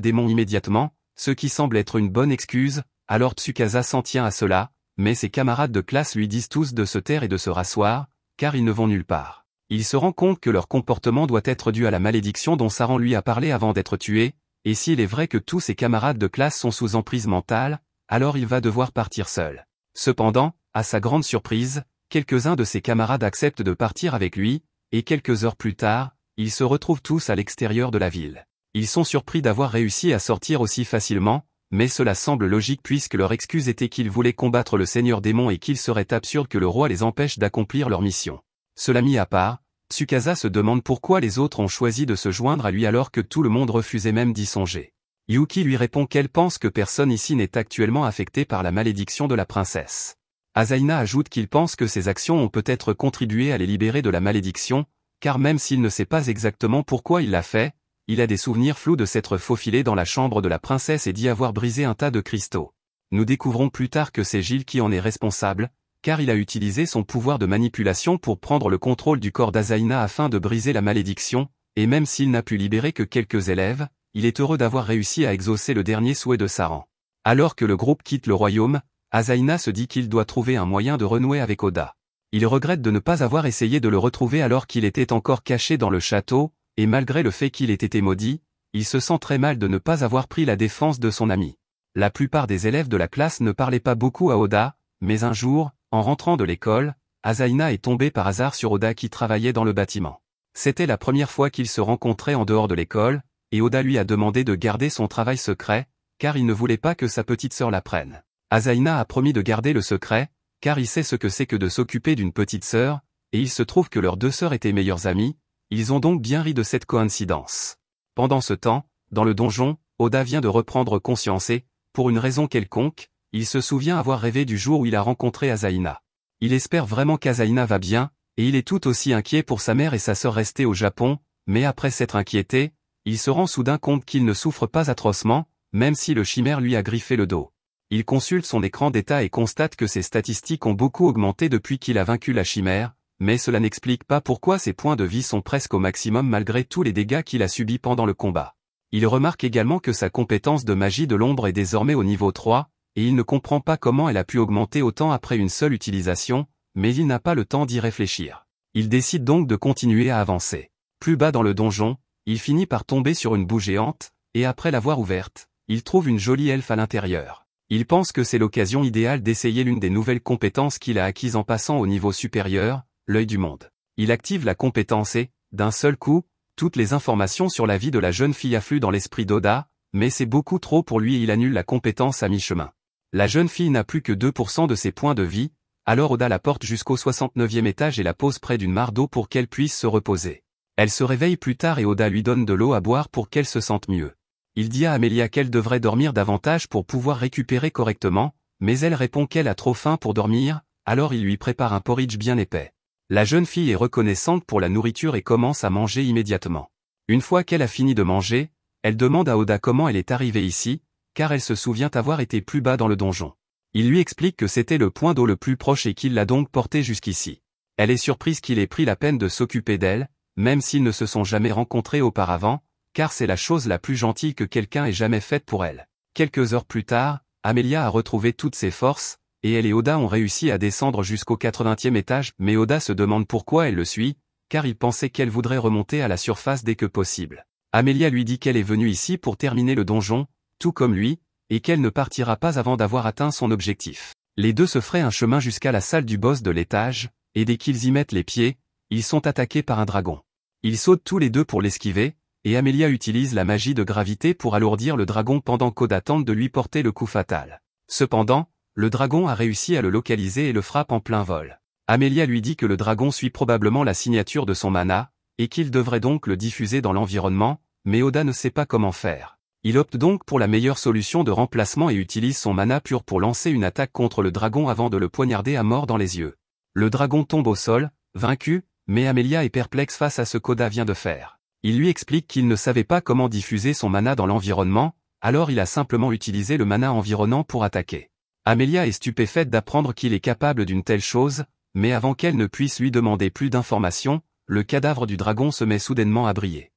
démon immédiatement, ce qui semble être une bonne excuse, alors Tsukasa s'en tient à cela, mais ses camarades de classe lui disent tous de se taire et de se rasseoir, car ils ne vont nulle part. Il se rend compte que leur comportement doit être dû à la malédiction dont Saran lui a parlé avant d'être tué, et s'il est vrai que tous ses camarades de classe sont sous emprise mentale, alors il va devoir partir seul. Cependant, à sa grande surprise, quelques-uns de ses camarades acceptent de partir avec lui, et quelques heures plus tard, ils se retrouvent tous à l'extérieur de la ville. Ils sont surpris d'avoir réussi à sortir aussi facilement, mais cela semble logique puisque leur excuse était qu'ils voulaient combattre le seigneur démon et qu'il serait absurde que le roi les empêche d'accomplir leur mission. Cela mis à part, Tsukasa se demande pourquoi les autres ont choisi de se joindre à lui alors que tout le monde refusait même d'y songer. Yuki lui répond qu'elle pense que personne ici n'est actuellement affecté par la malédiction de la princesse. Asaina ajoute qu'il pense que ses actions ont peut-être contribué à les libérer de la malédiction, car même s'il ne sait pas exactement pourquoi il l'a fait, il a des souvenirs flous de s'être faufilé dans la chambre de la princesse et d'y avoir brisé un tas de cristaux. Nous découvrons plus tard que c'est Gilles qui en est responsable, car il a utilisé son pouvoir de manipulation pour prendre le contrôle du corps d'Asaina afin de briser la malédiction, et même s'il n'a pu libérer que quelques élèves, il est heureux d'avoir réussi à exaucer le dernier souhait de Saran. Alors que le groupe quitte le royaume, Asaina se dit qu'il doit trouver un moyen de renouer avec Oda. Il regrette de ne pas avoir essayé de le retrouver alors qu'il était encore caché dans le château, et malgré le fait qu'il ait été maudit, il se sent très mal de ne pas avoir pris la défense de son ami. La plupart des élèves de la classe ne parlaient pas beaucoup à Oda, mais un jour, en rentrant de l'école, Asaina est tombée par hasard sur Oda qui travaillait dans le bâtiment. C'était la première fois qu'ils se rencontraient en dehors de l'école, et Oda lui a demandé de garder son travail secret, car il ne voulait pas que sa petite sœur l'apprenne. Asaina a promis de garder le secret, car il sait ce que c'est que de s'occuper d'une petite sœur, et il se trouve que leurs deux sœurs étaient meilleures amies, ils ont donc bien ri de cette coïncidence. Pendant ce temps, dans le donjon, Oda vient de reprendre conscience et, pour une raison quelconque, il se souvient avoir rêvé du jour où il a rencontré Asaina. Il espère vraiment qu'Asaina va bien, et il est tout aussi inquiet pour sa mère et sa sœur restées au Japon, mais après s'être inquiété, il se rend soudain compte qu'il ne souffre pas atrocement, même si le chimère lui a griffé le dos. Il consulte son écran d'état et constate que ses statistiques ont beaucoup augmenté depuis qu'il a vaincu la chimère, mais cela n'explique pas pourquoi ses points de vie sont presque au maximum malgré tous les dégâts qu'il a subis pendant le combat. Il remarque également que sa compétence de magie de l'ombre est désormais au niveau 3, et il ne comprend pas comment elle a pu augmenter autant après une seule utilisation, mais il n'a pas le temps d'y réfléchir. Il décide donc de continuer à avancer. Plus bas dans le donjon, il finit par tomber sur une boue géante, et après l'avoir ouverte, il trouve une jolie elfe à l'intérieur. Il pense que c'est l'occasion idéale d'essayer l'une des nouvelles compétences qu'il a acquises en passant au niveau supérieur, l'œil du monde. Il active la compétence et, d'un seul coup, toutes les informations sur la vie de la jeune fille affluent dans l'esprit d'Oda, mais c'est beaucoup trop pour lui et il annule la compétence à mi-chemin. La jeune fille n'a plus que 2% de ses points de vie, alors Oda la porte jusqu'au 69e étage et la pose près d'une mare d'eau pour qu'elle puisse se reposer. Elle se réveille plus tard et Oda lui donne de l'eau à boire pour qu'elle se sente mieux. Il dit à Amelia qu'elle devrait dormir davantage pour pouvoir récupérer correctement, mais elle répond qu'elle a trop faim pour dormir, alors il lui prépare un porridge bien épais. La jeune fille est reconnaissante pour la nourriture et commence à manger immédiatement. Une fois qu'elle a fini de manger, elle demande à Oda comment elle est arrivée ici, car elle se souvient avoir été plus bas dans le donjon. Il lui explique que c'était le point d'eau le plus proche et qu'il l'a donc portée jusqu'ici. Elle est surprise qu'il ait pris la peine de s'occuper d'elle, même s'ils ne se sont jamais rencontrés auparavant, car c'est la chose la plus gentille que quelqu'un ait jamais faite pour elle. Quelques heures plus tard, Amelia a retrouvé toutes ses forces, et elle et Oda ont réussi à descendre jusqu'au 80e étage, mais Oda se demande pourquoi elle le suit, car il pensait qu'elle voudrait remonter à la surface dès que possible. Amelia lui dit qu'elle est venue ici pour terminer le donjon, tout comme lui, et qu'elle ne partira pas avant d'avoir atteint son objectif. Les deux se feraient un chemin jusqu'à la salle du boss de l'étage, et dès qu'ils y mettent les pieds, ils sont attaqués par un dragon. Ils sautent tous les deux pour l'esquiver, et Amelia utilise la magie de gravité pour alourdir le dragon pendant qu'Oda tente de lui porter le coup fatal. Cependant, le dragon a réussi à le localiser et le frappe en plein vol. Amelia lui dit que le dragon suit probablement la signature de son mana, et qu'il devrait donc le diffuser dans l'environnement, mais Oda ne sait pas comment faire. Il opte donc pour la meilleure solution de remplacement et utilise son mana pur pour lancer une attaque contre le dragon avant de le poignarder à mort dans les yeux. Le dragon tombe au sol, vaincu, mais Amelia est perplexe face à ce qu'Oda vient de faire. Il lui explique qu'il ne savait pas comment diffuser son mana dans l'environnement, alors il a simplement utilisé le mana environnant pour attaquer. Amelia est stupéfaite d'apprendre qu'il est capable d'une telle chose, mais avant qu'elle ne puisse lui demander plus d'informations, le cadavre du dragon se met soudainement à briller.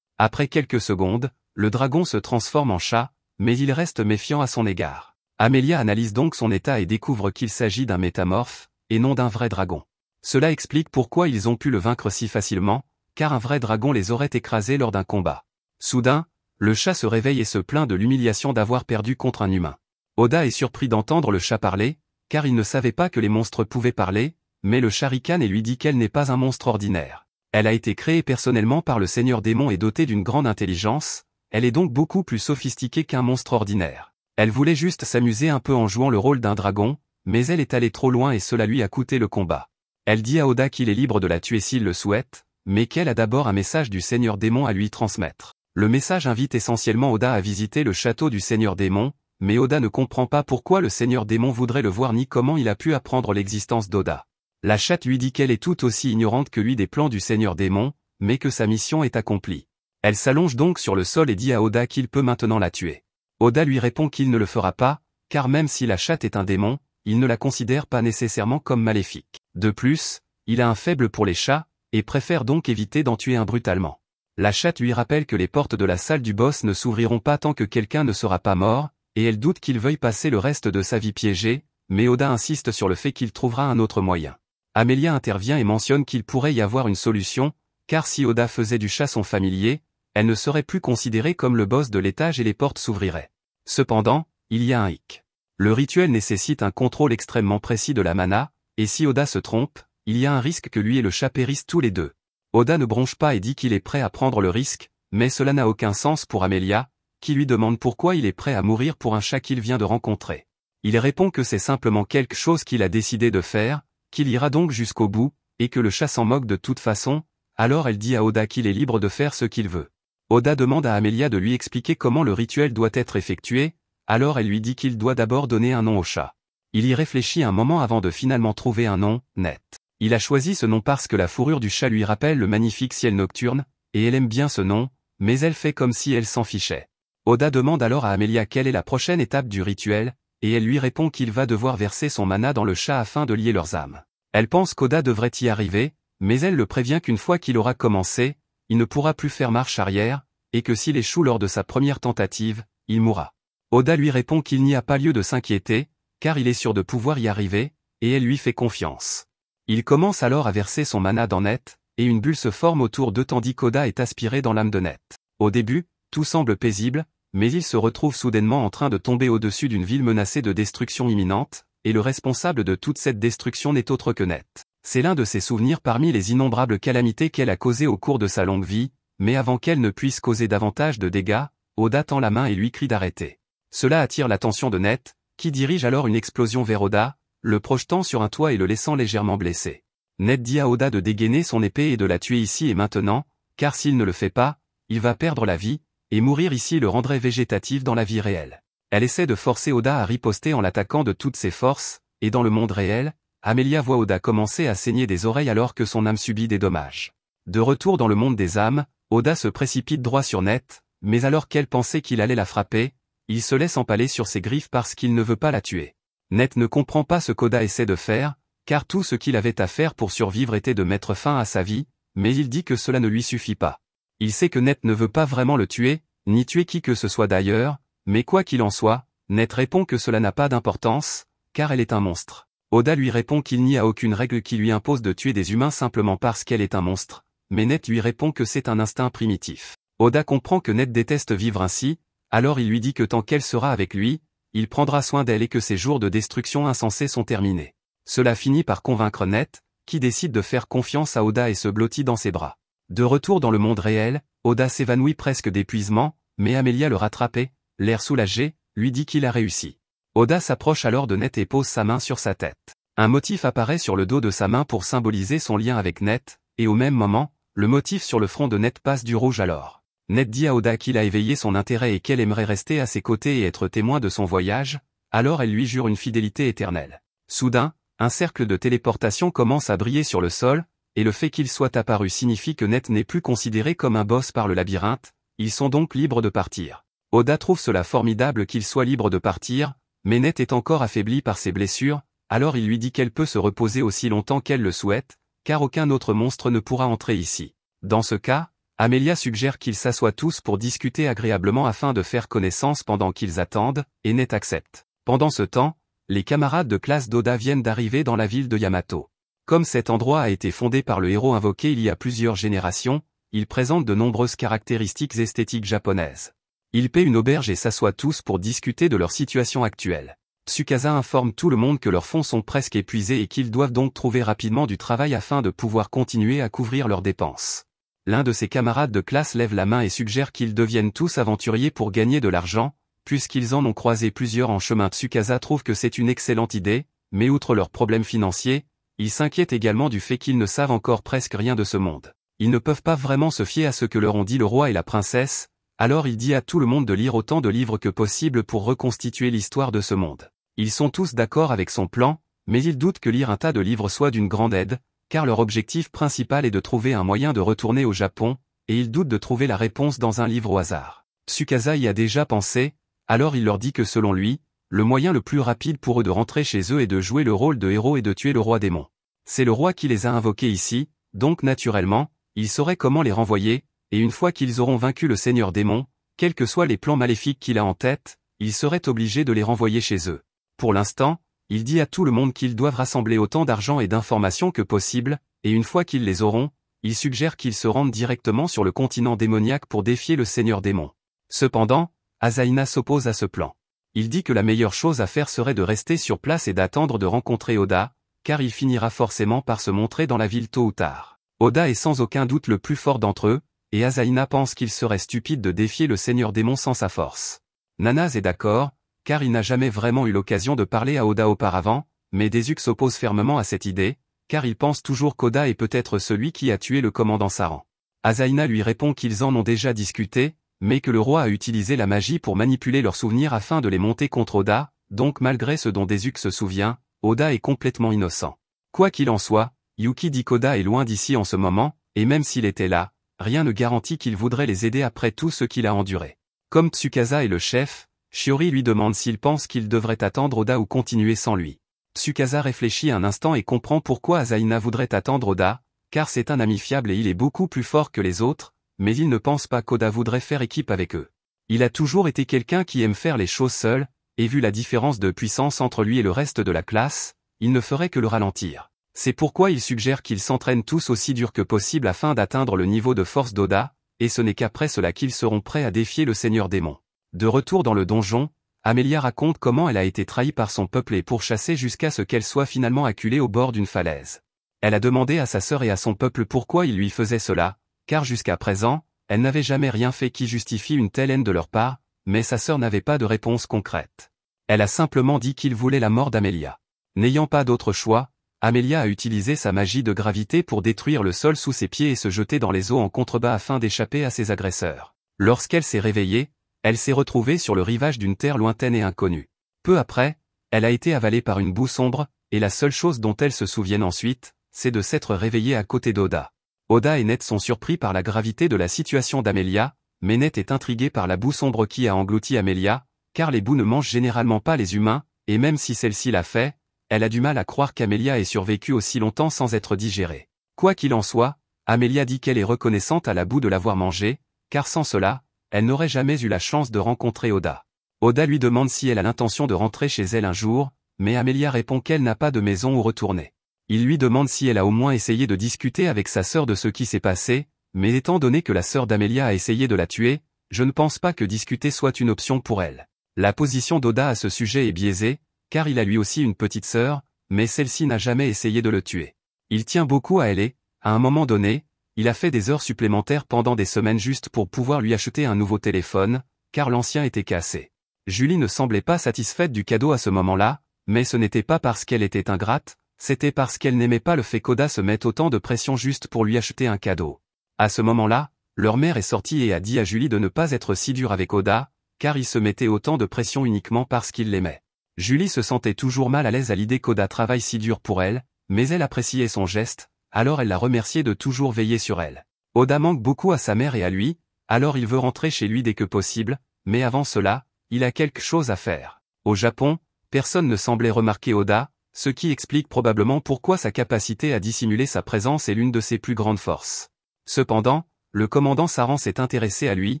Après quelques secondes, le dragon se transforme en chat, mais il reste méfiant à son égard. Amelia analyse donc son état et découvre qu'il s'agit d'un métamorphe, et non d'un vrai dragon. Cela explique pourquoi ils ont pu le vaincre si facilement, car un vrai dragon les aurait écrasés lors d'un combat. Soudain, le chat se réveille et se plaint de l'humiliation d'avoir perdu contre un humain. Oda est surpris d'entendre le chat parler, car il ne savait pas que les monstres pouvaient parler, mais le chat ricane et lui dit qu'elle n'est pas un monstre ordinaire. Elle a été créée personnellement par le Seigneur Démon et dotée d'une grande intelligence, elle est donc beaucoup plus sophistiquée qu'un monstre ordinaire. Elle voulait juste s'amuser un peu en jouant le rôle d'un dragon, mais elle est allée trop loin et cela lui a coûté le combat. Elle dit à Oda qu'il est libre de la tuer s'il le souhaite, mais qu'elle a d'abord un message du Seigneur Démon à lui transmettre. Le message invite essentiellement Oda à visiter le château du Seigneur Démon, mais Oda ne comprend pas pourquoi le Seigneur Démon voudrait le voir ni comment il a pu apprendre l'existence d'Oda. La chatte lui dit qu'elle est tout aussi ignorante que lui des plans du Seigneur Démon, mais que sa mission est accomplie. Elle s'allonge donc sur le sol et dit à Oda qu'il peut maintenant la tuer. Oda lui répond qu'il ne le fera pas, car même si la chatte est un démon, il ne la considère pas nécessairement comme maléfique. De plus, il a un faible pour les chats, et préfère donc éviter d'en tuer un brutalement. La chatte lui rappelle que les portes de la salle du boss ne s'ouvriront pas tant que quelqu'un ne sera pas mort, et elle doute qu'il veuille passer le reste de sa vie piégée, mais Oda insiste sur le fait qu'il trouvera un autre moyen. Amelia intervient et mentionne qu'il pourrait y avoir une solution, car si Oda faisait du chat son familier, elle ne serait plus considérée comme le boss de l'étage et les portes s'ouvriraient. Cependant, il y a un hic. Le rituel nécessite un contrôle extrêmement précis de la mana, et si Oda se trompe, il y a un risque que lui et le chat périssent tous les deux. Oda ne bronche pas et dit qu'il est prêt à prendre le risque, mais cela n'a aucun sens pour Amelia, qui lui demande pourquoi il est prêt à mourir pour un chat qu'il vient de rencontrer. Il répond que c'est simplement quelque chose qu'il a décidé de faire, qu'il ira donc jusqu'au bout, et que le chat s'en moque de toute façon, alors elle dit à Oda qu'il est libre de faire ce qu'il veut. Oda demande à Amelia de lui expliquer comment le rituel doit être effectué, alors elle lui dit qu'il doit d'abord donner un nom au chat. Il y réfléchit un moment avant de finalement trouver un nom, Net. Il a choisi ce nom parce que la fourrure du chat lui rappelle le magnifique ciel nocturne, et elle aime bien ce nom, mais elle fait comme si elle s'en fichait. Oda demande alors à Amelia quelle est la prochaine étape du rituel, et elle lui répond qu'il va devoir verser son mana dans le chat afin de lier leurs âmes. Elle pense qu'Oda devrait y arriver, mais elle le prévient qu'une fois qu'il aura commencé, il ne pourra plus faire marche arrière, et que s'il échoue lors de sa première tentative, il mourra. Oda lui répond qu'il n'y a pas lieu de s'inquiéter, car il est sûr de pouvoir y arriver, et elle lui fait confiance. Il commence alors à verser son mana dans Net, et une bulle se forme autour d'eux tandis qu'Oda est aspiré dans l'âme de Net. Au début, tout semble paisible, mais il se retrouve soudainement en train de tomber au-dessus d'une ville menacée de destruction imminente, et le responsable de toute cette destruction n'est autre que Net. C'est l'un de ses souvenirs parmi les innombrables calamités qu'elle a causées au cours de sa longue vie, mais avant qu'elle ne puisse causer davantage de dégâts, Oda tend la main et lui crie d'arrêter. Cela attire l'attention de Net, qui dirige alors une explosion vers Oda, le projetant sur un toit et le laissant légèrement blessé. Net dit à Oda de dégainer son épée et de la tuer ici et maintenant, car s'il ne le fait pas, il va perdre la vie, et mourir ici le rendrait végétatif dans la vie réelle. Elle essaie de forcer Oda à riposter en l'attaquant de toutes ses forces, et dans le monde réel, Amelia voit Oda commencer à saigner des oreilles alors que son âme subit des dommages. De retour dans le monde des âmes, Oda se précipite droit sur Net, mais alors qu'elle pensait qu'il allait la frapper, il se laisse empaler sur ses griffes parce qu'il ne veut pas la tuer. Net ne comprend pas ce qu'Oda essaie de faire, car tout ce qu'il avait à faire pour survivre était de mettre fin à sa vie, mais il dit que cela ne lui suffit pas. Il sait que Net ne veut pas vraiment le tuer, ni tuer qui que ce soit d'ailleurs, mais quoi qu'il en soit, Net répond que cela n'a pas d'importance, car elle est un monstre. Oda lui répond qu'il n'y a aucune règle qui lui impose de tuer des humains simplement parce qu'elle est un monstre, mais Net lui répond que c'est un instinct primitif. Oda comprend que Net déteste vivre ainsi, alors il lui dit que tant qu'elle sera avec lui, il prendra soin d'elle et que ses jours de destruction insensée sont terminés. Cela finit par convaincre Net, qui décide de faire confiance à Oda et se blottit dans ses bras. De retour dans le monde réel, Oda s'évanouit presque d'épuisement, mais Amelia le rattrape et, l'air soulagé, lui dit qu'il a réussi. Oda s'approche alors de Net et pose sa main sur sa tête. Un motif apparaît sur le dos de sa main pour symboliser son lien avec Net, et au même moment, le motif sur le front de Net passe du rouge à l'or. Net dit à Oda qu'il a éveillé son intérêt et qu'elle aimerait rester à ses côtés et être témoin de son voyage, alors elle lui jure une fidélité éternelle. Soudain, un cercle de téléportation commence à briller sur le sol, et le fait qu'il soit apparu signifie que Net n'est plus considéré comme un boss par le labyrinthe, ils sont donc libres de partir. Oda trouve cela formidable qu'il soit libre de partir, mais Net est encore affaibli par ses blessures, alors il lui dit qu'elle peut se reposer aussi longtemps qu'elle le souhaite, car aucun autre monstre ne pourra entrer ici. Dans ce cas, Amelia suggère qu'ils s'assoient tous pour discuter agréablement afin de faire connaissance pendant qu'ils attendent, et Ned accepte. Pendant ce temps, les camarades de classe d'Oda viennent d'arriver dans la ville de Yamato. Comme cet endroit a été fondé par le héros invoqué il y a plusieurs générations, il présente de nombreuses caractéristiques esthétiques japonaises. Ils paient une auberge et s'assoient tous pour discuter de leur situation actuelle. Tsukasa informe tout le monde que leurs fonds sont presque épuisés et qu'ils doivent donc trouver rapidement du travail afin de pouvoir continuer à couvrir leurs dépenses. L'un de ses camarades de classe lève la main et suggère qu'ils deviennent tous aventuriers pour gagner de l'argent, puisqu'ils en ont croisé plusieurs en chemin. Tsukasa trouve que c'est une excellente idée, mais outre leurs problèmes financiers, ils s'inquiètent également du fait qu'ils ne savent encore presque rien de ce monde. Ils ne peuvent pas vraiment se fier à ce que leur ont dit le roi et la princesse, alors il dit à tout le monde de lire autant de livres que possible pour reconstituer l'histoire de ce monde. Ils sont tous d'accord avec son plan, mais ils doutent que lire un tas de livres soit d'une grande aide, car leur objectif principal est de trouver un moyen de retourner au Japon, et ils doutent de trouver la réponse dans un livre au hasard. Tsukasa y a déjà pensé, alors il leur dit que selon lui, le moyen le plus rapide pour eux de rentrer chez eux est de jouer le rôle de héros et de tuer le roi démon. C'est le roi qui les a invoqués ici, donc naturellement, il saurait comment les renvoyer, et une fois qu'ils auront vaincu le seigneur démon, quels que soient les plans maléfiques qu'il a en tête, il serait obligé de les renvoyer chez eux. Pour l'instant, il dit à tout le monde qu'ils doivent rassembler autant d'argent et d'informations que possible, et une fois qu'ils les auront, il suggère qu'ils se rendent directement sur le continent démoniaque pour défier le seigneur démon. Cependant, Asaina s'oppose à ce plan. Il dit que la meilleure chose à faire serait de rester sur place et d'attendre de rencontrer Oda, car il finira forcément par se montrer dans la ville tôt ou tard. Oda est sans aucun doute le plus fort d'entre eux, et Asaina pense qu'il serait stupide de défier le seigneur démon sans sa force. Nanase est d'accord, car il n'a jamais vraiment eu l'occasion de parler à Oda auparavant, mais Desuke s'oppose fermement à cette idée, car il pense toujours qu'Oda est peut-être celui qui a tué le commandant Saran. Asaina lui répond qu'ils en ont déjà discuté, mais que le roi a utilisé la magie pour manipuler leurs souvenirs afin de les monter contre Oda, donc malgré ce dont Desuke se souvient, Oda est complètement innocent. Quoi qu'il en soit, Yuki dit qu'Oda est loin d'ici en ce moment, et même s'il était là, rien ne garantit qu'il voudrait les aider après tout ce qu'il a enduré. Comme Tsukasa est le chef, Shiori lui demande s'il pense qu'il devrait attendre Oda ou continuer sans lui. Tsukasa réfléchit un instant et comprend pourquoi Asaina voudrait attendre Oda, car c'est un ami fiable et il est beaucoup plus fort que les autres, mais il ne pense pas qu'Oda voudrait faire équipe avec eux. Il a toujours été quelqu'un qui aime faire les choses seul, et vu la différence de puissance entre lui et le reste de la classe, il ne ferait que le ralentir. C'est pourquoi il suggère qu'ils s'entraînent tous aussi dur que possible afin d'atteindre le niveau de force d'Oda, et ce n'est qu'après cela qu'ils seront prêts à défier le seigneur démon. De retour dans le donjon, Amelia raconte comment elle a été trahie par son peuple et pourchassée jusqu'à ce qu'elle soit finalement acculée au bord d'une falaise. Elle a demandé à sa sœur et à son peuple pourquoi ils lui faisaient cela, car jusqu'à présent, elle n'avait jamais rien fait qui justifie une telle haine de leur part, mais sa sœur n'avait pas de réponse concrète. Elle a simplement dit qu'il voulait la mort d'Amelia. N'ayant pas d'autre choix, Amelia a utilisé sa magie de gravité pour détruire le sol sous ses pieds et se jeter dans les eaux en contrebas afin d'échapper à ses agresseurs. Lorsqu'elle s'est réveillée, elle s'est retrouvée sur le rivage d'une terre lointaine et inconnue. Peu après, elle a été avalée par une boue sombre, et la seule chose dont elle se souvienne ensuite, c'est de s'être réveillée à côté d'Oda. Oda et Ned sont surpris par la gravité de la situation d'Amelia, mais Ned est intrigué par la boue sombre qui a englouti Amelia, car les boues ne mangent généralement pas les humains, et même si celle-ci l'a fait, elle a du mal à croire qu'Amelia ait survécu aussi longtemps sans être digérée. Quoi qu'il en soit, Amelia dit qu'elle est reconnaissante à la boue de l'avoir mangée, car sans cela, elle n'aurait jamais eu la chance de rencontrer Oda. Oda lui demande si elle a l'intention de rentrer chez elle un jour, mais Amelia répond qu'elle n'a pas de maison où retourner. Il lui demande si elle a au moins essayé de discuter avec sa sœur de ce qui s'est passé, mais étant donné que la sœur d'Amelia a essayé de la tuer, je ne pense pas que discuter soit une option pour elle. La position d'Oda à ce sujet est biaisée, car il a lui aussi une petite sœur, mais celle-ci n'a jamais essayé de le tuer. Il tient beaucoup à elle et, à un moment donné, il a fait des heures supplémentaires pendant des semaines juste pour pouvoir lui acheter un nouveau téléphone, car l'ancien était cassé. Julie ne semblait pas satisfaite du cadeau à ce moment-là, mais ce n'était pas parce qu'elle était ingrate, c'était parce qu'elle n'aimait pas le fait qu'Oda se mette autant de pression juste pour lui acheter un cadeau. À ce moment-là, leur mère est sortie et a dit à Julie de ne pas être si dure avec Oda, car il se mettait autant de pression uniquement parce qu'il l'aimait. Julie se sentait toujours mal à l'aise à l'idée qu'Oda travaille si dur pour elle, mais elle appréciait son geste, alors elle l'a remercié de toujours veiller sur elle. Oda manque beaucoup à sa mère et à lui, alors il veut rentrer chez lui dès que possible, mais avant cela, il a quelque chose à faire. Au Japon, personne ne semblait remarquer Oda, ce qui explique probablement pourquoi sa capacité à dissimuler sa présence est l'une de ses plus grandes forces. Cependant, le commandant Saran s'est intéressé à lui,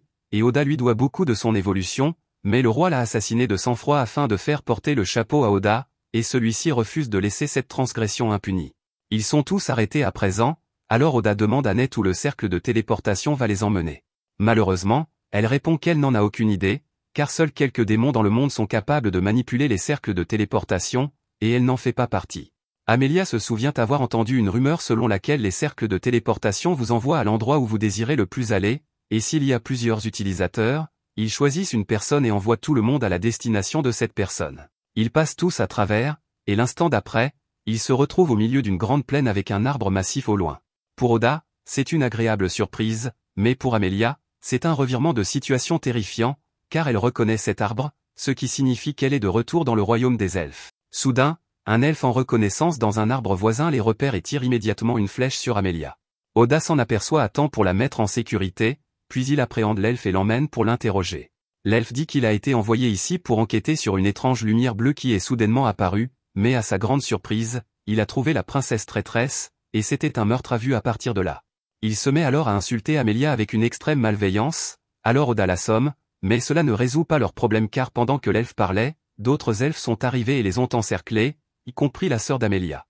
et Oda lui doit beaucoup de son évolution, mais le roi l'a assassiné de sang-froid afin de faire porter le chapeau à Oda, et celui-ci refuse de laisser cette transgression impunie. Ils sont tous arrêtés à présent, alors Oda demande à Net où le cercle de téléportation va les emmener. Malheureusement, elle répond qu'elle n'en a aucune idée, car seuls quelques démons dans le monde sont capables de manipuler les cercles de téléportation, et elle n'en fait pas partie. Amelia se souvient avoir entendu une rumeur selon laquelle les cercles de téléportation vous envoient à l'endroit où vous désirez le plus aller, et s'il y a plusieurs utilisateurs, ils choisissent une personne et envoient tout le monde à la destination de cette personne. Ils passent tous à travers, et l'instant d'après, ils se retrouvent au milieu d'une grande plaine avec un arbre massif au loin. Pour Oda, c'est une agréable surprise, mais pour Amelia, c'est un revirement de situation terrifiant, car elle reconnaît cet arbre, ce qui signifie qu'elle est de retour dans le royaume des elfes. Soudain, un elfe en reconnaissance dans un arbre voisin les repère et tire immédiatement une flèche sur Amelia. Oda s'en aperçoit à temps pour la mettre en sécurité, puis il appréhende l'elfe et l'emmène pour l'interroger. L'elfe dit qu'il a été envoyé ici pour enquêter sur une étrange lumière bleue qui est soudainement apparue, mais à sa grande surprise, il a trouvé la princesse traîtresse, et c'était un meurtre à vue à partir de là. Il se met alors à insulter Amelia avec une extrême malveillance, alors Oda l'assomme, mais cela ne résout pas leur problème car pendant que l'elfe parlait, d'autres elfes sont arrivés et les ont encerclés, y compris la sœur d'Amelia.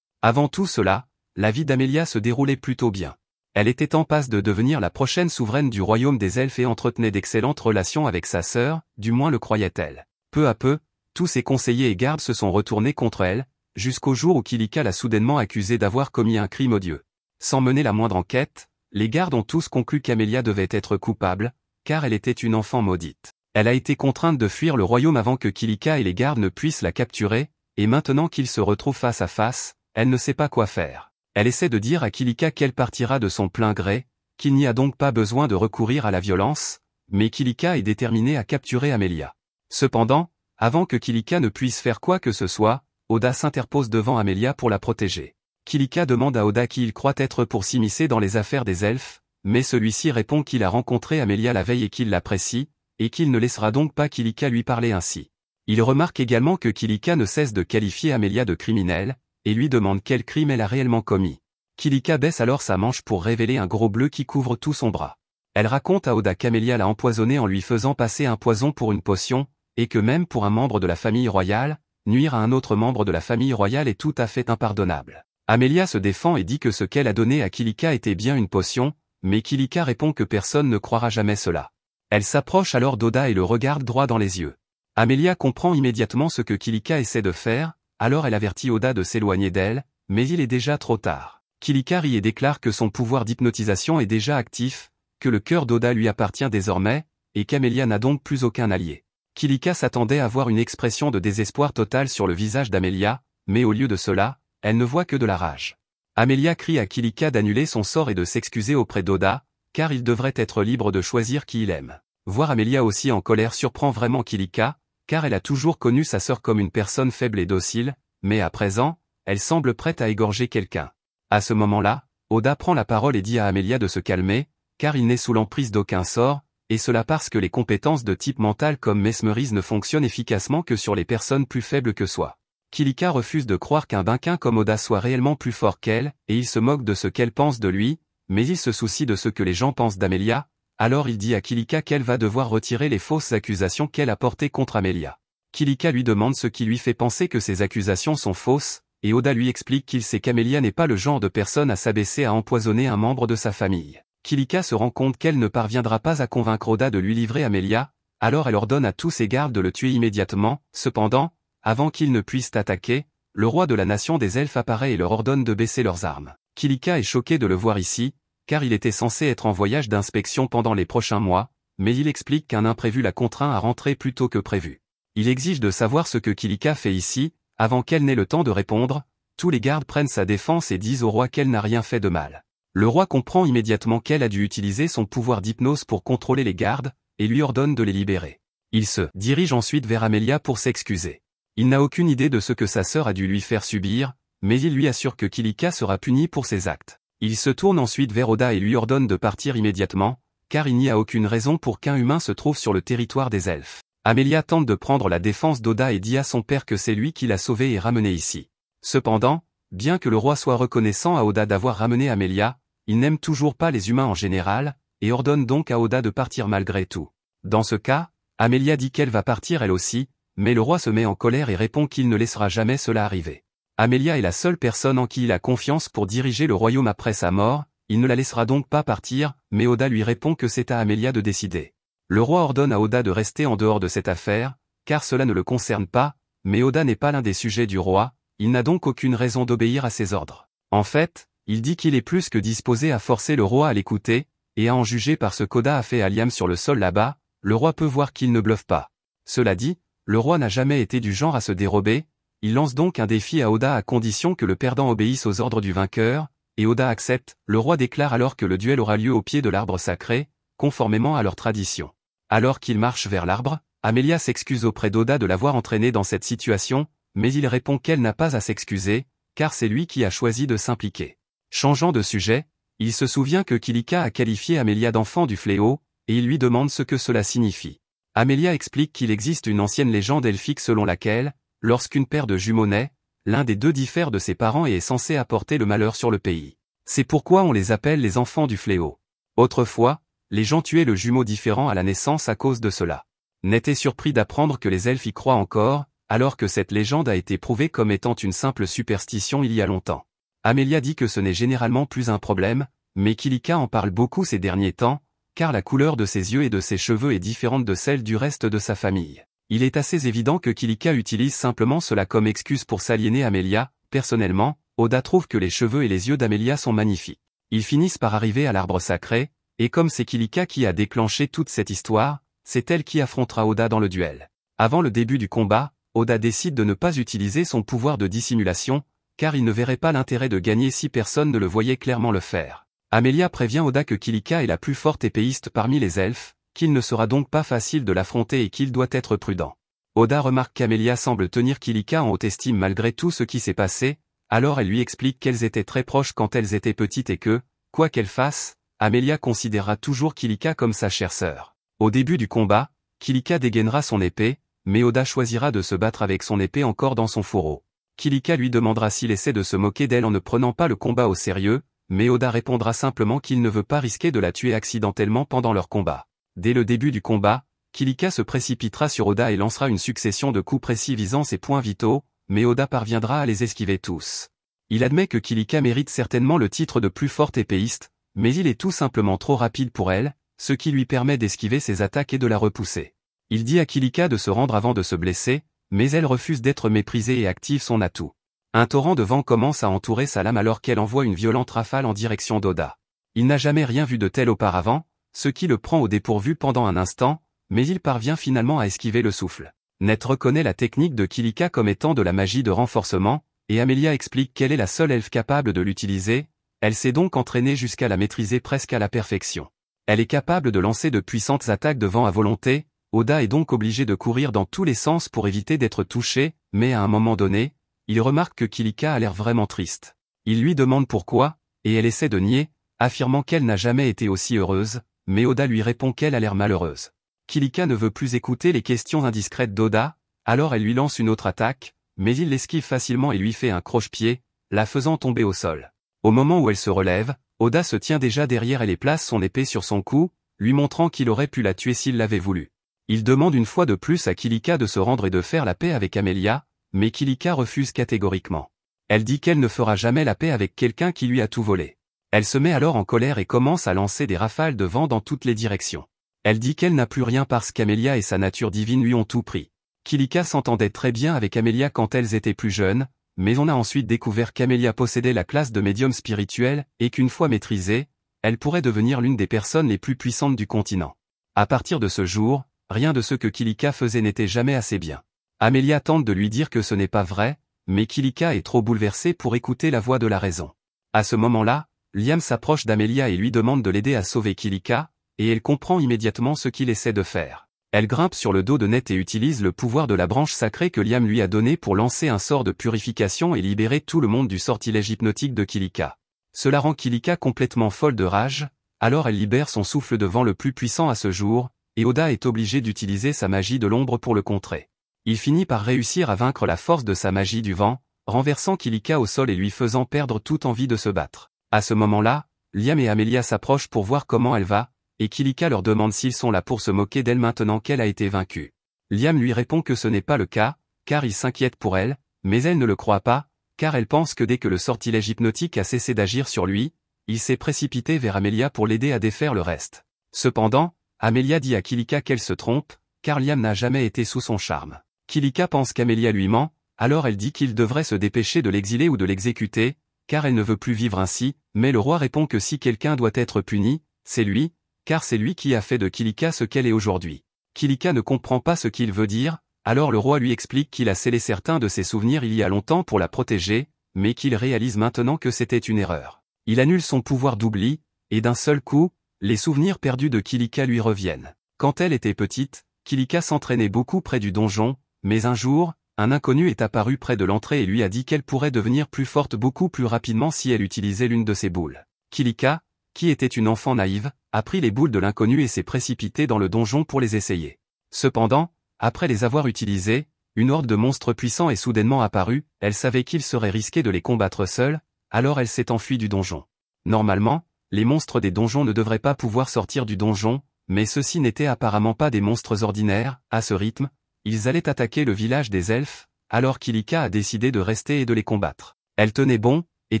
Avant tout cela, la vie d'Amelia se déroulait plutôt bien. Elle était en passe de devenir la prochaine souveraine du royaume des elfes et entretenait d'excellentes relations avec sa sœur, du moins le croyait-elle. Peu à peu, tous ses conseillers et gardes se sont retournés contre elle, jusqu'au jour où Kilika l'a soudainement accusée d'avoir commis un crime odieux. Sans mener la moindre enquête, les gardes ont tous conclu qu'Amelia devait être coupable, car elle était une enfant maudite. Elle a été contrainte de fuir le royaume avant que Kilika et les gardes ne puissent la capturer, et maintenant qu'ils se retrouvent face à face, elle ne sait pas quoi faire. Elle essaie de dire à Kilika qu'elle partira de son plein gré, qu'il n'y a donc pas besoin de recourir à la violence, mais Kilika est déterminée à capturer Amelia. Cependant, avant que Kilika ne puisse faire quoi que ce soit, Oda s'interpose devant Amelia pour la protéger. Kilika demande à Oda qui il croit être pour s'immiscer dans les affaires des elfes, mais celui-ci répond qu'il a rencontré Amelia la veille et qu'il l'apprécie, et qu'il ne laissera donc pas Kilika lui parler ainsi. Il remarque également que Kilika ne cesse de qualifier Amelia de criminelle, et lui demande quel crime elle a réellement commis. Kilika baisse alors sa manche pour révéler un gros bleu qui couvre tout son bras. Elle raconte à Oda qu'Amelia l'a empoisonné en lui faisant passer un poison pour une potion, et que même pour un membre de la famille royale, nuire à un autre membre de la famille royale est tout à fait impardonnable. Amelia se défend et dit que ce qu'elle a donné à Kilika était bien une potion, mais Kilika répond que personne ne croira jamais cela. Elle s'approche alors d'Oda et le regarde droit dans les yeux. Amelia comprend immédiatement ce que Kilika essaie de faire, alors elle avertit Oda de s'éloigner d'elle, mais il est déjà trop tard. Kilika rit et déclare que son pouvoir d'hypnotisation est déjà actif, que le cœur d'Oda lui appartient désormais, et qu'Amelia n'a donc plus aucun allié. Kilika s'attendait à voir une expression de désespoir total sur le visage d'Amelia, mais au lieu de cela, elle ne voit que de la rage. Amelia crie à Kilika d'annuler son sort et de s'excuser auprès d'Oda, car il devrait être libre de choisir qui il aime. Voir Amelia aussi en colère surprend vraiment Kilika, car elle a toujours connu sa sœur comme une personne faible et docile, mais à présent, elle semble prête à égorger quelqu'un. À ce moment-là, Oda prend la parole et dit à Amelia de se calmer, car il n'est sous l'emprise d'aucun sort, et cela parce que les compétences de type mental comme Mesmerise ne fonctionnent efficacement que sur les personnes plus faibles que soi. Kilika refuse de croire qu'un Benquin comme Oda soit réellement plus fort qu'elle, et il se moque de ce qu'elle pense de lui, mais il se soucie de ce que les gens pensent d'Amelia, alors il dit à Kilika qu'elle va devoir retirer les fausses accusations qu'elle a portées contre Amelia. Kilika lui demande ce qui lui fait penser que ces accusations sont fausses, et Oda lui explique qu'il sait qu'Amelia n'est pas le genre de personne à s'abaisser à empoisonner un membre de sa famille. Kilika se rend compte qu'elle ne parviendra pas à convaincre Oda de lui livrer Amelia, alors elle ordonne à tous ses gardes de le tuer immédiatement. Cependant, avant qu'ils ne puissent attaquer, le roi de la nation des elfes apparaît et leur ordonne de baisser leurs armes. Kilika est choqué de le voir ici, car il était censé être en voyage d'inspection pendant les prochains mois, mais il explique qu'un imprévu l'a contraint à rentrer plus tôt que prévu. Il exige de savoir ce que Kilika fait ici, avant qu'elle n'ait le temps de répondre. Tous les gardes prennent sa défense et disent au roi qu'elle n'a rien fait de mal. Le roi comprend immédiatement qu'elle a dû utiliser son pouvoir d'hypnose pour contrôler les gardes, et lui ordonne de les libérer. Il se dirige ensuite vers Amelia pour s'excuser. Il n'a aucune idée de ce que sa sœur a dû lui faire subir, mais il lui assure que Kilika sera punie pour ses actes. Il se tourne ensuite vers Oda et lui ordonne de partir immédiatement, car il n'y a aucune raison pour qu'un humain se trouve sur le territoire des elfes. Amelia tente de prendre la défense d'Oda et dit à son père que c'est lui qui l'a sauvé et ramené ici. Cependant, bien que le roi soit reconnaissant à Oda d'avoir ramené Amelia, il n'aime toujours pas les humains en général, et ordonne donc à Oda de partir malgré tout. Dans ce cas, Amelia dit qu'elle va partir elle aussi, mais le roi se met en colère et répond qu'il ne laissera jamais cela arriver. Amelia est la seule personne en qui il a confiance pour diriger le royaume après sa mort, il ne la laissera donc pas partir, mais Oda lui répond que c'est à Amelia de décider. Le roi ordonne à Oda de rester en dehors de cette affaire, car cela ne le concerne pas, mais Oda n'est pas l'un des sujets du roi, il n'a donc aucune raison d'obéir à ses ordres. En fait, il dit qu'il est plus que disposé à forcer le roi à l'écouter, et à en juger par ce qu'Oda a fait à Liam sur le sol là-bas, le roi peut voir qu'il ne bluffe pas. Cela dit, le roi n'a jamais été du genre à se dérober, il lance donc un défi à Oda à condition que le perdant obéisse aux ordres du vainqueur, et Oda accepte, le roi déclare alors que le duel aura lieu au pied de l'arbre sacré, conformément à leur tradition. Alors qu'il marche vers l'arbre, Amelia s'excuse auprès d'Oda de l'avoir entraîné dans cette situation, mais il répond qu'elle n'a pas à s'excuser, car c'est lui qui a choisi de s'impliquer. Changeant de sujet, il se souvient que Kilika a qualifié Amelia d'enfant du fléau, et il lui demande ce que cela signifie. Amelia explique qu'il existe une ancienne légende elfique selon laquelle, lorsqu'une paire de jumeaux naît, l'un des deux diffère de ses parents et est censé apporter le malheur sur le pays. C'est pourquoi on les appelle les enfants du fléau. Autrefois, les gens tuaient le jumeau différent à la naissance à cause de cela. N'était surpris d'apprendre que les elfes y croient encore, alors que cette légende a été prouvée comme étant une simple superstition il y a longtemps. Amelia dit que ce n'est généralement plus un problème, mais Kilika en parle beaucoup ces derniers temps, car la couleur de ses yeux et de ses cheveux est différente de celle du reste de sa famille. Il est assez évident que Kilika utilise simplement cela comme excuse pour s'aliéner Amelia. Personnellement, Oda trouve que les cheveux et les yeux d'Amelia sont magnifiques. Ils finissent par arriver à l'arbre sacré, et comme c'est Kilika qui a déclenché toute cette histoire, c'est elle qui affrontera Oda dans le duel. Avant le début du combat, Oda décide de ne pas utiliser son pouvoir de dissimulation, car il ne verrait pas l'intérêt de gagner si personne ne le voyait clairement le faire. Amelia prévient Oda que Kilika est la plus forte épéiste parmi les elfes, qu'il ne sera donc pas facile de l'affronter et qu'il doit être prudent. Oda remarque qu'Amelia semble tenir Kilika en haute estime malgré tout ce qui s'est passé, alors elle lui explique qu'elles étaient très proches quand elles étaient petites et que, quoi qu'elle fasse, Amelia considérera toujours Kilika comme sa chère sœur. Au début du combat, Kilika dégainera son épée, mais Oda choisira de se battre avec son épée encore dans son fourreau. Kilika lui demandera s'il essaie de se moquer d'elle en ne prenant pas le combat au sérieux, mais Oda répondra simplement qu'il ne veut pas risquer de la tuer accidentellement pendant leur combat. Dès le début du combat, Kilika se précipitera sur Oda et lancera une succession de coups précis visant ses points vitaux, mais Oda parviendra à les esquiver tous. Il admet que Kilika mérite certainement le titre de plus forte épéiste, mais il est tout simplement trop rapide pour elle, ce qui lui permet d'esquiver ses attaques et de la repousser. Il dit à Kilika de se rendre avant de se blesser, mais elle refuse d'être méprisée et active son atout. Un torrent de vent commence à entourer sa lame alors qu'elle envoie une violente rafale en direction d'Oda. Il n'a jamais rien vu de tel auparavant, ce qui le prend au dépourvu pendant un instant, mais il parvient finalement à esquiver le souffle. Ned reconnaît la technique de Kilika comme étant de la magie de renforcement, et Amelia explique qu'elle est la seule elfe capable de l'utiliser, elle s'est donc entraînée jusqu'à la maîtriser presque à la perfection. Elle est capable de lancer de puissantes attaques de vent à volonté, Oda est donc obligé de courir dans tous les sens pour éviter d'être touché, mais à un moment donné, il remarque que Kilika a l'air vraiment triste. Il lui demande pourquoi, et elle essaie de nier, affirmant qu'elle n'a jamais été aussi heureuse, mais Oda lui répond qu'elle a l'air malheureuse. Kilika ne veut plus écouter les questions indiscrètes d'Oda, alors elle lui lance une autre attaque, mais il l'esquive facilement et lui fait un croche-pied, la faisant tomber au sol. Au moment où elle se relève, Oda se tient déjà derrière elle et place son épée sur son cou, lui montrant qu'il aurait pu la tuer s'il l'avait voulu. Il demande une fois de plus à Kilika de se rendre et de faire la paix avec Amelia, mais Kilika refuse catégoriquement. Elle dit qu'elle ne fera jamais la paix avec quelqu'un qui lui a tout volé. Elle se met alors en colère et commence à lancer des rafales de vent dans toutes les directions. Elle dit qu'elle n'a plus rien parce qu'Amelia et sa nature divine lui ont tout pris. Kilika s'entendait très bien avec Amelia quand elles étaient plus jeunes, mais on a ensuite découvert qu'Amelia possédait la classe de médium spirituel et qu'une fois maîtrisée, elle pourrait devenir l'une des personnes les plus puissantes du continent. À partir de ce jour, rien de ce que Kilika faisait n'était jamais assez bien. Amelia tente de lui dire que ce n'est pas vrai, mais Kilika est trop bouleversée pour écouter la voix de la raison. À ce moment-là, Liam s'approche d'Amelia et lui demande de l'aider à sauver Kilika, et elle comprend immédiatement ce qu'il essaie de faire. Elle grimpe sur le dos de Ned et utilise le pouvoir de la branche sacrée que Liam lui a donné pour lancer un sort de purification et libérer tout le monde du sortilège hypnotique de Kilika. Cela rend Kilika complètement folle de rage, alors elle libère son souffle de vent le plus puissant à ce jour, et Oda est obligé d'utiliser sa magie de l'ombre pour le contrer. Il finit par réussir à vaincre la force de sa magie du vent, renversant Kilika au sol et lui faisant perdre toute envie de se battre. À ce moment-là, Liam et Amelia s'approchent pour voir comment elle va, et Kilika leur demande s'ils sont là pour se moquer d'elle maintenant qu'elle a été vaincue. Liam lui répond que ce n'est pas le cas, car il s'inquiète pour elle, mais elle ne le croit pas, car elle pense que dès que le sortilège hypnotique a cessé d'agir sur lui, il s'est précipité vers Amelia pour l'aider à défaire le reste. Cependant, Amelia dit à Kilika qu'elle se trompe, car Liam n'a jamais été sous son charme. Kilika pense qu'Amelia lui ment, alors elle dit qu'il devrait se dépêcher de l'exiler ou de l'exécuter, car elle ne veut plus vivre ainsi, mais le roi répond que si quelqu'un doit être puni, c'est lui, car c'est lui qui a fait de Kilika ce qu'elle est aujourd'hui. Kilika ne comprend pas ce qu'il veut dire, alors le roi lui explique qu'il a scellé certains de ses souvenirs il y a longtemps pour la protéger, mais qu'il réalise maintenant que c'était une erreur. Il annule son pouvoir d'oubli, et d'un seul coup, les souvenirs perdus de Kilika lui reviennent. Quand elle était petite, Kilika s'entraînait beaucoup près du donjon, mais un jour, un inconnu est apparu près de l'entrée et lui a dit qu'elle pourrait devenir plus forte beaucoup plus rapidement si elle utilisait l'une de ses boules. Kilika, qui était une enfant naïve, a pris les boules de l'inconnu et s'est précipitée dans le donjon pour les essayer. Cependant, après les avoir utilisées, une horde de monstres puissants est soudainement apparue, elle savait qu'il serait risqué de les combattre seule, alors elle s'est enfuie du donjon. Normalement, les monstres des donjons ne devraient pas pouvoir sortir du donjon, mais ceux-ci n'étaient apparemment pas des monstres ordinaires. À ce rythme, ils allaient attaquer le village des elfes, alors Kilika a décidé de rester et de les combattre. Elle tenait bon, et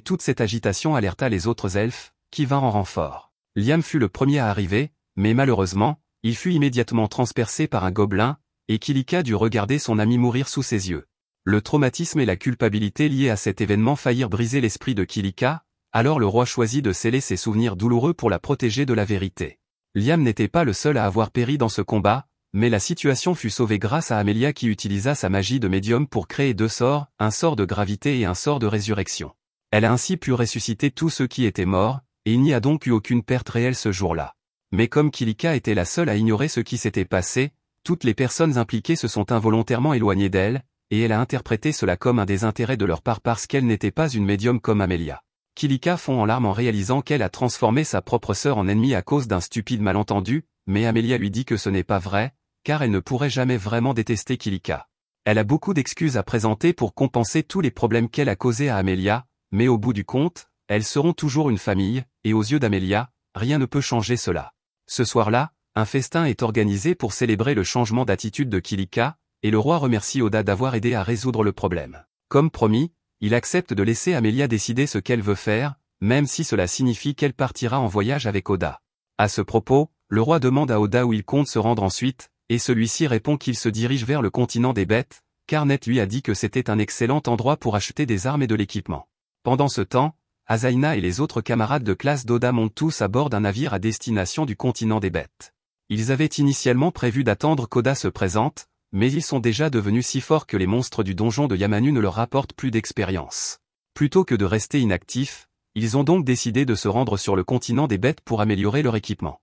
toute cette agitation alerta les autres elfes, qui vinrent en renfort. Liam fut le premier à arriver, mais malheureusement, il fut immédiatement transpercé par un gobelin, et Kilika dut regarder son ami mourir sous ses yeux. Le traumatisme et la culpabilité liés à cet événement faillirent briser l'esprit de Kilika, alors le roi choisit de sceller ses souvenirs douloureux pour la protéger de la vérité. Liam n'était pas le seul à avoir péri dans ce combat, mais la situation fut sauvée grâce à Amelia qui utilisa sa magie de médium pour créer deux sorts, un sort de gravité et un sort de résurrection. Elle a ainsi pu ressusciter tous ceux qui étaient morts, et il n'y a donc eu aucune perte réelle ce jour-là. Mais comme Kilika était la seule à ignorer ce qui s'était passé, toutes les personnes impliquées se sont involontairement éloignées d'elle, et elle a interprété cela comme un désintérêt de leur part parce qu'elle n'était pas une médium comme Amelia. Kilika fond en larmes en réalisant qu'elle a transformé sa propre sœur en ennemie à cause d'un stupide malentendu, mais Amelia lui dit que ce n'est pas vrai, car elle ne pourrait jamais vraiment détester Kilika. Elle a beaucoup d'excuses à présenter pour compenser tous les problèmes qu'elle a causés à Amelia, mais au bout du compte, elles seront toujours une famille, et aux yeux d'Amelia, rien ne peut changer cela. Ce soir-là, un festin est organisé pour célébrer le changement d'attitude de Kilika, et le roi remercie Oda d'avoir aidé à résoudre le problème. Comme promis, il accepte de laisser Amelia décider ce qu'elle veut faire, même si cela signifie qu'elle partira en voyage avec Oda. À ce propos, le roi demande à Oda où il compte se rendre ensuite, et celui-ci répond qu'il se dirige vers le continent des bêtes, car Ned lui a dit que c'était un excellent endroit pour acheter des armes et de l'équipement. Pendant ce temps, Azaina et les autres camarades de classe d'Oda montent tous à bord d'un navire à destination du continent des bêtes. Ils avaient initialement prévu d'attendre qu'Oda se présente, mais ils sont déjà devenus si forts que les monstres du donjon de Yamanu ne leur rapportent plus d'expérience. Plutôt que de rester inactifs, ils ont donc décidé de se rendre sur le continent des bêtes pour améliorer leur équipement.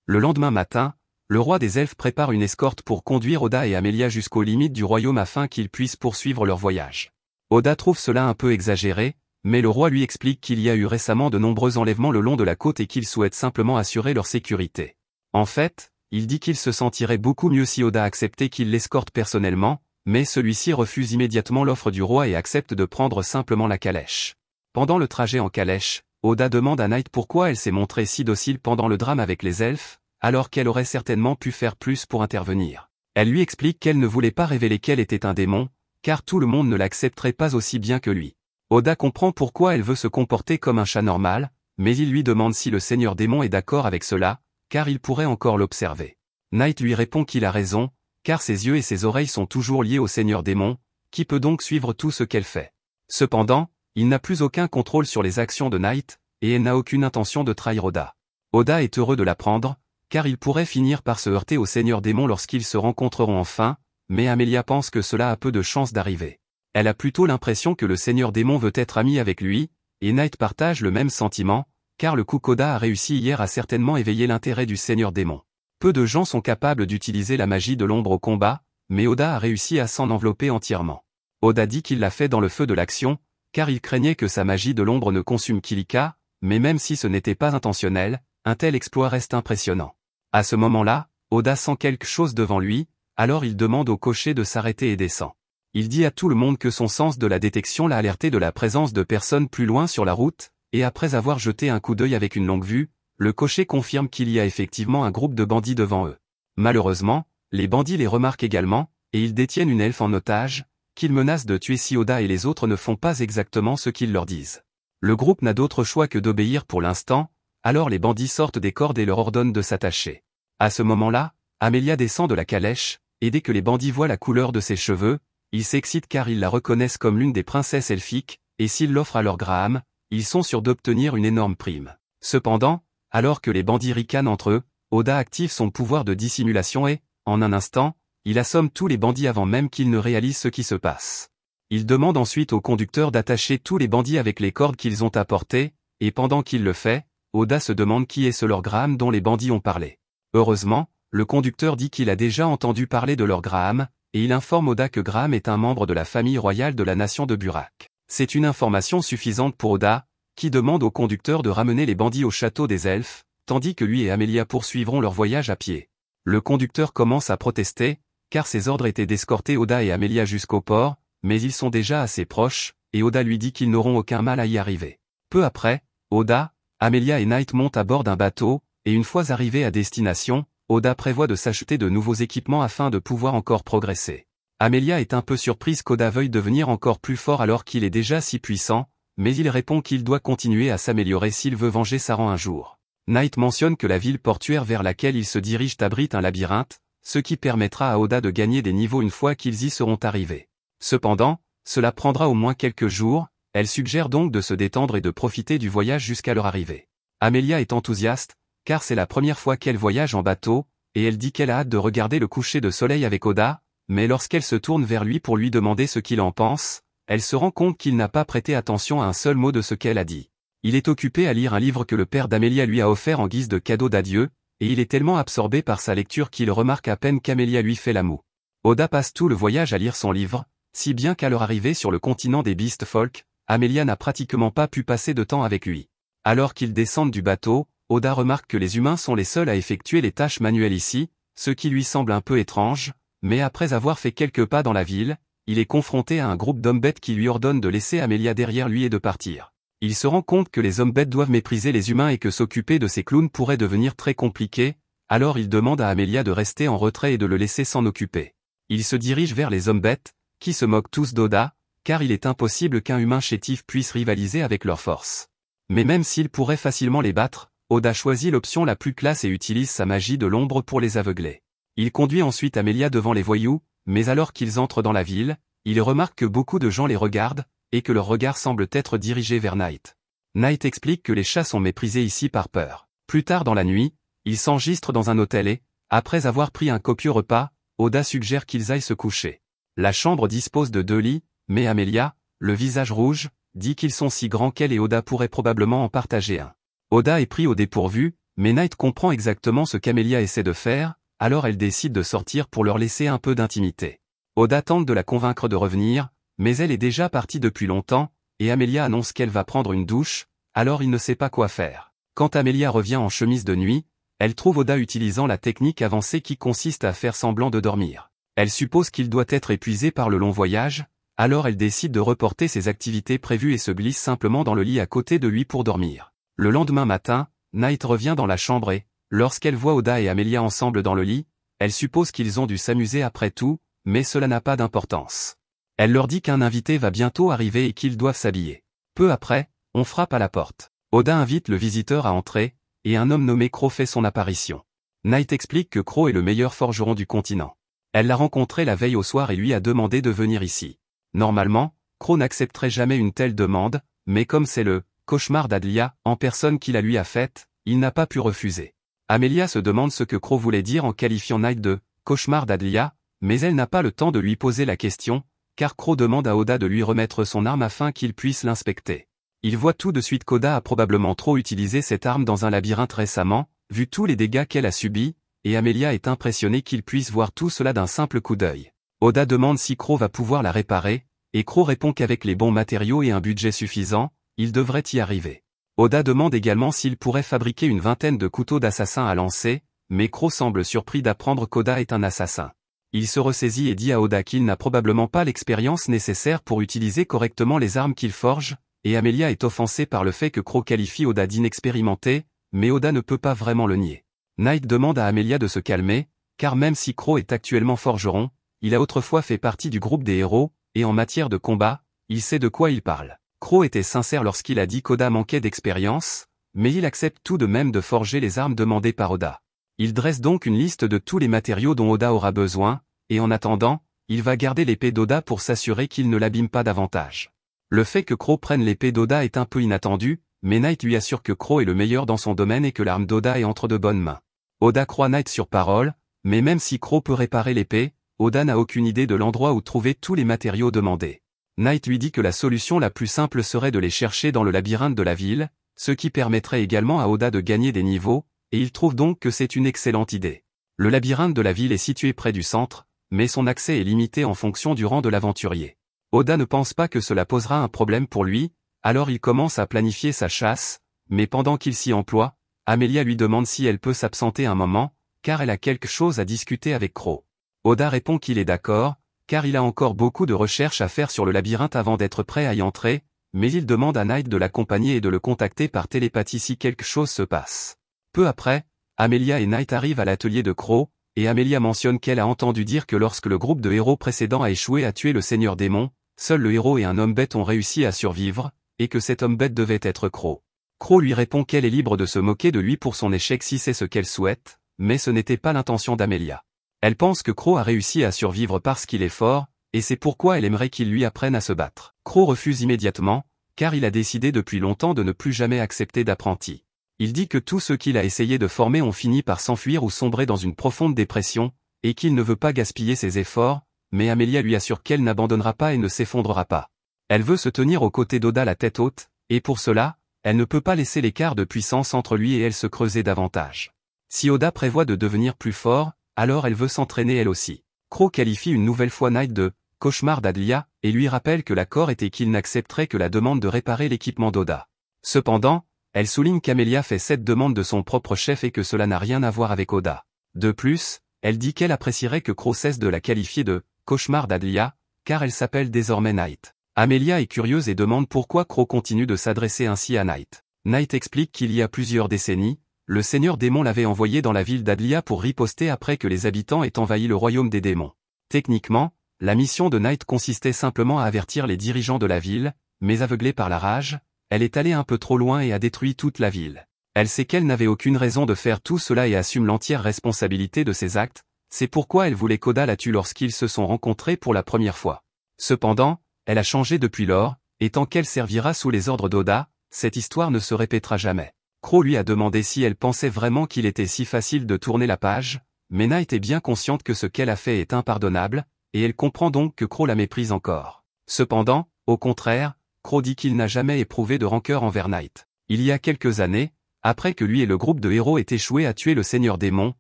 Le lendemain matin, le roi des elfes prépare une escorte pour conduire Oda et Amelia jusqu'aux limites du royaume afin qu'ils puissent poursuivre leur voyage. Oda trouve cela un peu exagéré, mais le roi lui explique qu'il y a eu récemment de nombreux enlèvements le long de la côte et qu'il souhaite simplement assurer leur sécurité. En fait, il dit qu'il se sentirait beaucoup mieux si Oda acceptait qu'il l'escorte personnellement, mais celui-ci refuse immédiatement l'offre du roi et accepte de prendre simplement la calèche. Pendant le trajet en calèche, Oda demande à Night pourquoi elle s'est montrée si docile pendant le drame avec les elfes, alors qu'elle aurait certainement pu faire plus pour intervenir. Elle lui explique qu'elle ne voulait pas révéler qu'elle était un démon, car tout le monde ne l'accepterait pas aussi bien que lui. Oda comprend pourquoi elle veut se comporter comme un chat normal, mais il lui demande si le seigneur démon est d'accord avec cela, car il pourrait encore l'observer. Night lui répond qu'il a raison, car ses yeux et ses oreilles sont toujours liés au seigneur démon, qui peut donc suivre tout ce qu'elle fait. Cependant, il n'a plus aucun contrôle sur les actions de Night, et elle n'a aucune intention de trahir Oda. Oda est heureux de l'apprendre, car il pourrait finir par se heurter au seigneur démon lorsqu'ils se rencontreront enfin, mais Amelia pense que cela a peu de chances d'arriver. Elle a plutôt l'impression que le seigneur démon veut être ami avec lui, et Night partage le même sentiment, car le coup qu'Oda a réussi hier a certainement éveillé l'intérêt du seigneur démon. Peu de gens sont capables d'utiliser la magie de l'ombre au combat, mais Oda a réussi à s'en envelopper entièrement. Oda dit qu'il l'a fait dans le feu de l'action, car il craignait que sa magie de l'ombre ne consume Kilika, mais même si ce n'était pas intentionnel, un tel exploit reste impressionnant. À ce moment-là, Oda sent quelque chose devant lui, alors il demande au cocher de s'arrêter et descend. Il dit à tout le monde que son sens de la détection l'a alerté de la présence de personnes plus loin sur la route, et après avoir jeté un coup d'œil avec une longue vue, Le cocher confirme qu'il y a effectivement un groupe de bandits devant eux. Malheureusement, les bandits les remarquent également, et ils détiennent une elfe en otage, qu'ils menacent de tuer si Oda et les autres ne font pas exactement ce qu'ils leur disent. Le groupe n'a d'autre choix que d'obéir pour l'instant, alors les bandits sortent des cordes et leur ordonnent de s'attacher. À ce moment-là, Amelia descend de la calèche, et dès que les bandits voient la couleur de ses cheveux, ils s'excitent car ils la reconnaissent comme l'une des princesses elfiques, et s'ils l'offrent à leur Graham, ils sont sûrs d'obtenir une énorme prime. Cependant, alors que les bandits ricanent entre eux, Oda active son pouvoir de dissimulation et, en un instant, il assomme tous les bandits avant même qu'ils ne réalisent ce qui se passe. Il demande ensuite au conducteur d'attacher tous les bandits avec les cordes qu'ils ont apportées, et pendant qu'il le fait, Oda se demande qui est ce Lord Graham dont les bandits ont parlé. Heureusement, le conducteur dit qu'il a déjà entendu parler de Lord Graham, et il informe Oda que Graham est un membre de la famille royale de la nation de Burak. C'est une information suffisante pour Oda, qui demande au conducteur de ramener les bandits au château des elfes, tandis que lui et Amelia poursuivront leur voyage à pied. Le conducteur commence à protester, car ses ordres étaient d'escorter Oda et Amelia jusqu'au port, mais ils sont déjà assez proches, et Oda lui dit qu'ils n'auront aucun mal à y arriver. Peu après, Oda, Amelia et Knight montent à bord d'un bateau, et une fois arrivés à destination, Oda prévoit de s'acheter de nouveaux équipements afin de pouvoir encore progresser. Amelia est un peu surprise qu'Oda veuille devenir encore plus fort alors qu'il est déjà si puissant, mais il répond qu'il doit continuer à s'améliorer s'il veut venger Saran un jour. Knight mentionne que la ville portuaire vers laquelle ils se dirigent abrite un labyrinthe, ce qui permettra à Oda de gagner des niveaux une fois qu'ils y seront arrivés. Cependant, cela prendra au moins quelques jours, elle suggère donc de se détendre et de profiter du voyage jusqu'à leur arrivée. Amelia est enthousiaste, car c'est la première fois qu'elle voyage en bateau, et elle dit qu'elle a hâte de regarder le coucher de soleil avec Oda, mais lorsqu'elle se tourne vers lui pour lui demander ce qu'il en pense, elle se rend compte qu'il n'a pas prêté attention à un seul mot de ce qu'elle a dit. Il est occupé à lire un livre que le père d'Amelia lui a offert en guise de cadeau d'adieu, et il est tellement absorbé par sa lecture qu'il remarque à peine qu'Amelia lui fait la moue. Oda passe tout le voyage à lire son livre, si bien qu'à leur arrivée sur le continent des Beast Folk, Amelia n'a pratiquement pas pu passer de temps avec lui. Alors qu'ils descendent du bateau, Oda remarque que les humains sont les seuls à effectuer les tâches manuelles ici, ce qui lui semble un peu étrange, mais après avoir fait quelques pas dans la ville, il est confronté à un groupe d'hommes bêtes qui lui ordonne de laisser Amelia derrière lui et de partir. Il se rend compte que les hommes bêtes doivent mépriser les humains et que s'occuper de ces clowns pourrait devenir très compliqué, alors il demande à Amelia de rester en retrait et de le laisser s'en occuper. Il se dirige vers les hommes bêtes, qui se moquent tous d'Oda, car il est impossible qu'un humain chétif puisse rivaliser avec leur force. Mais même s'il pourrait facilement les battre, Oda choisit l'option la plus classe et utilise sa magie de l'ombre pour les aveugler. Il conduit ensuite Amelia devant les voyous, mais alors qu'ils entrent dans la ville, il remarque que beaucoup de gens les regardent, et que leur regard semble être dirigé vers Knight. Knight explique que les chats sont méprisés ici par peur. Plus tard dans la nuit, ils s'enregistrent dans un hôtel et, après avoir pris un copieux repas, Oda suggère qu'ils aillent se coucher. La chambre dispose de 2 lits, mais Amelia, le visage rouge, dit qu'ils sont si grands qu'elle et Oda pourraient probablement en partager un. Oda est pris au dépourvu, mais Knight comprend exactement ce qu'Amelia essaie de faire, alors elle décide de sortir pour leur laisser un peu d'intimité. Oda tente de la convaincre de revenir, mais elle est déjà partie depuis longtemps, et Amelia annonce qu'elle va prendre une douche, alors il ne sait pas quoi faire. Quand Amelia revient en chemise de nuit, elle trouve Oda utilisant la technique avancée qui consiste à faire semblant de dormir. Elle suppose qu'il doit être épuisé par le long voyage, alors elle décide de reporter ses activités prévues et se glisse simplement dans le lit à côté de lui pour dormir. Le lendemain matin, Knight revient dans la chambre et, lorsqu'elle voit Oda et Amelia ensemble dans le lit, elle suppose qu'ils ont dû s'amuser après tout, mais cela n'a pas d'importance. Elle leur dit qu'un invité va bientôt arriver et qu'ils doivent s'habiller. Peu après, on frappe à la porte. Oda invite le visiteur à entrer, et un homme nommé Crow fait son apparition. Knight explique que Crow est le meilleur forgeron du continent. Elle l'a rencontré la veille au soir et lui a demandé de venir ici. Normalement, Crow n'accepterait jamais une telle demande, mais comme c'est le cauchemar d'Adlia en personne qui la lui a faite, il n'a pas pu refuser. Amelia se demande ce que Crow voulait dire en qualifiant Knight de cauchemar d'Adlia, mais elle n'a pas le temps de lui poser la question, car Crow demande à Oda de lui remettre son arme afin qu'il puisse l'inspecter. Il voit tout de suite qu'Oda a probablement trop utilisé cette arme dans un labyrinthe récemment, vu tous les dégâts qu'elle a subis, et Amelia est impressionnée qu'il puisse voir tout cela d'un simple coup d'œil. Oda demande si Crow va pouvoir la réparer, et Crow répond qu'avec les bons matériaux et un budget suffisant, il devrait y arriver. Oda demande également s'il pourrait fabriquer une 20aine de couteaux d'assassin à lancer, mais Crow semble surpris d'apprendre qu'Oda est un assassin. Il se ressaisit et dit à Oda qu'il n'a probablement pas l'expérience nécessaire pour utiliser correctement les armes qu'il forge, et Amelia est offensée par le fait que Crow qualifie Oda d'inexpérimenté, mais Oda ne peut pas vraiment le nier. Knight demande à Amelia de se calmer, car même si Crow est actuellement forgeron, il a autrefois fait partie du groupe des héros, et en matière de combat, il sait de quoi il parle. Crow était sincère lorsqu'il a dit qu'Oda manquait d'expérience, mais il accepte tout de même de forger les armes demandées par Oda. Il dresse donc une liste de tous les matériaux dont Oda aura besoin, et en attendant, il va garder l'épée d'Oda pour s'assurer qu'il ne l'abîme pas davantage. Le fait que Crow prenne l'épée d'Oda est un peu inattendu, mais Knight lui assure que Crow est le meilleur dans son domaine et que l'arme d'Oda est entre de bonnes mains. Oda croit Knight sur parole, mais même si Crow peut réparer l'épée, Oda n'a aucune idée de l'endroit où trouver tous les matériaux demandés. Knight lui dit que la solution la plus simple serait de les chercher dans le labyrinthe de la ville, ce qui permettrait également à Oda de gagner des niveaux, et il trouve donc que c'est une excellente idée. Le labyrinthe de la ville est situé près du centre, mais son accès est limité en fonction du rang de l'aventurier. Oda ne pense pas que cela posera un problème pour lui, alors il commence à planifier sa chasse, mais pendant qu'il s'y emploie, Amelia lui demande si elle peut s'absenter un moment, car elle a quelque chose à discuter avec Crow. Oda répond qu'il est d'accord, car il a encore beaucoup de recherches à faire sur le labyrinthe avant d'être prêt à y entrer, mais il demande à Knight de l'accompagner et de le contacter par télépathie si quelque chose se passe. Peu après, Amelia et Knight arrivent à l'atelier de Crow, et Amelia mentionne qu'elle a entendu dire que lorsque le groupe de héros précédent a échoué à tuer le Seigneur Démon, seul le héros et un homme bête ont réussi à survivre, et que cet homme bête devait être Crow. Crow lui répond qu'elle est libre de se moquer de lui pour son échec si c'est ce qu'elle souhaite, mais ce n'était pas l'intention d'Amelia. Elle pense que Crow a réussi à survivre parce qu'il est fort, et c'est pourquoi elle aimerait qu'il lui apprenne à se battre. Crow refuse immédiatement, car il a décidé depuis longtemps de ne plus jamais accepter d'apprenti. Il dit que tous ceux qu'il a essayé de former ont fini par s'enfuir ou sombrer dans une profonde dépression, et qu'il ne veut pas gaspiller ses efforts, mais Amelia lui assure qu'elle n'abandonnera pas et ne s'effondrera pas. Elle veut se tenir aux côtés d'Oda la tête haute, et pour cela, elle ne peut pas laisser l'écart de puissance entre lui et elle se creuser davantage. Si Oda prévoit de devenir plus fort, alors elle veut s'entraîner elle aussi. Crow qualifie une nouvelle fois Knight de « cauchemar d'Adlia » et lui rappelle que l'accord était qu'il n'accepterait que la demande de réparer l'équipement d'Oda. Cependant, elle souligne qu'Amelia fait cette demande de son propre chef et que cela n'a rien à voir avec Oda. De plus, elle dit qu'elle apprécierait que Crow cesse de la qualifier de « cauchemar d'Adlia » car elle s'appelle désormais Knight. Amelia est curieuse et demande pourquoi Crow continue de s'adresser ainsi à Knight. Knight explique qu'il y a plusieurs décennies, le Seigneur Démon l'avait envoyé dans la ville d'Adlia pour riposter après que les habitants aient envahi le royaume des démons. Techniquement, la mission de Knight consistait simplement à avertir les dirigeants de la ville, mais aveuglée par la rage, elle est allée un peu trop loin et a détruit toute la ville. Elle sait qu'elle n'avait aucune raison de faire tout cela et assume l'entière responsabilité de ses actes, c'est pourquoi elle voulait qu'Oda la tue lorsqu'ils se sont rencontrés pour la première fois. Cependant, elle a changé depuis lors, et tant qu'elle servira sous les ordres d'Oda, cette histoire ne se répétera jamais. Crow lui a demandé si elle pensait vraiment qu'il était si facile de tourner la page, mais Knight est bien consciente que ce qu'elle a fait est impardonnable, et elle comprend donc que Crow la méprise encore. Cependant, au contraire, Crow dit qu'il n'a jamais éprouvé de rancœur envers Knight. Il y a quelques années, après que lui et le groupe de héros aient échoué à tuer le Seigneur Démon,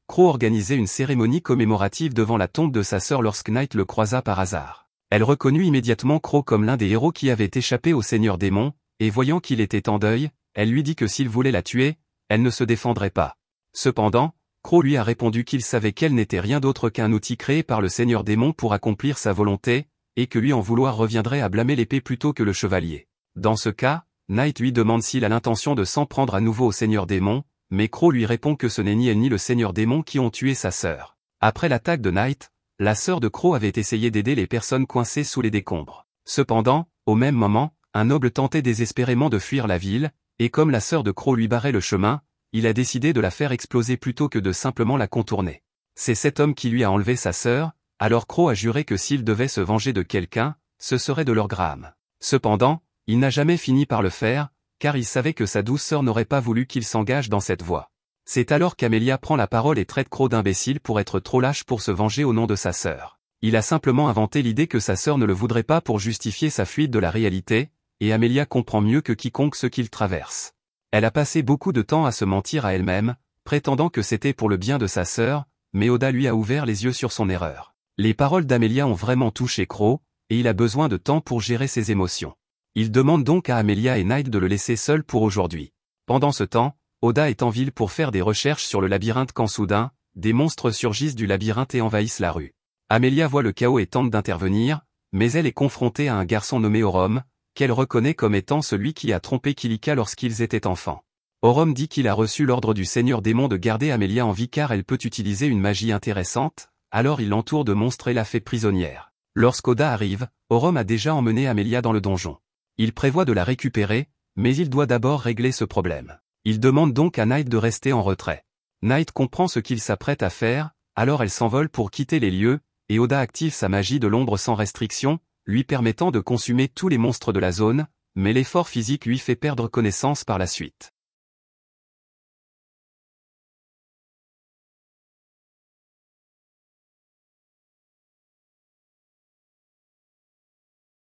Crow organisait une cérémonie commémorative devant la tombe de sa sœur lorsque Knight le croisa par hasard. Elle reconnut immédiatement Crow comme l'un des héros qui avait échappé au Seigneur Démon, et voyant qu'il était en deuil, elle lui dit que s'il voulait la tuer, elle ne se défendrait pas. Cependant, Crow lui a répondu qu'il savait qu'elle n'était rien d'autre qu'un outil créé par le Seigneur Démon pour accomplir sa volonté, et que lui en vouloir reviendrait à blâmer l'épée plutôt que le chevalier. Dans ce cas, Knight lui demande s'il a l'intention de s'en prendre à nouveau au Seigneur Démon, mais Crow lui répond que ce n'est ni elle ni le Seigneur Démon qui ont tué sa sœur. Après l'attaque de Knight, la sœur de Crow avait essayé d'aider les personnes coincées sous les décombres. Cependant, au même moment, un noble tentait désespérément de fuir la ville, et comme la sœur de Crow lui barrait le chemin, il a décidé de la faire exploser plutôt que de simplement la contourner. C'est cet homme qui lui a enlevé sa sœur, alors Crow a juré que s'il devait se venger de quelqu'un, ce serait de leur Graham. Cependant, il n'a jamais fini par le faire, car il savait que sa douce sœur n'aurait pas voulu qu'il s'engage dans cette voie. C'est alors qu'Amelia prend la parole et traite Crow d'imbécile pour être trop lâche pour se venger au nom de sa sœur. Il a simplement inventé l'idée que sa sœur ne le voudrait pas pour justifier sa fuite de la réalité, et Amelia comprend mieux que quiconque ce qu'il traverse. Elle a passé beaucoup de temps à se mentir à elle-même, prétendant que c'était pour le bien de sa sœur, mais Oda lui a ouvert les yeux sur son erreur. Les paroles d'Amelia ont vraiment touché Crow, et il a besoin de temps pour gérer ses émotions. Il demande donc à Amelia et Knight de le laisser seul pour aujourd'hui. Pendant ce temps, Oda est en ville pour faire des recherches sur le labyrinthe quand soudain, des monstres surgissent du labyrinthe et envahissent la rue. Amelia voit le chaos et tente d'intervenir, mais elle est confrontée à un garçon nommé Orom, qu'elle reconnaît comme étant celui qui a trompé Kilika lorsqu'ils étaient enfants. Orom dit qu'il a reçu l'ordre du Seigneur Démon de garder Amelia en vie car elle peut utiliser une magie intéressante, alors il l'entoure de monstres et la fait prisonnière. Lorsqu'Oda arrive, Orom a déjà emmené Amelia dans le donjon. Il prévoit de la récupérer, mais il doit d'abord régler ce problème. Il demande donc à Night de rester en retrait. Night comprend ce qu'il s'apprête à faire, alors elle s'envole pour quitter les lieux, et Oda active sa magie de l'ombre sans restriction, lui permettant de consumer tous les monstres de la zone, mais l'effort physique lui fait perdre connaissance par la suite.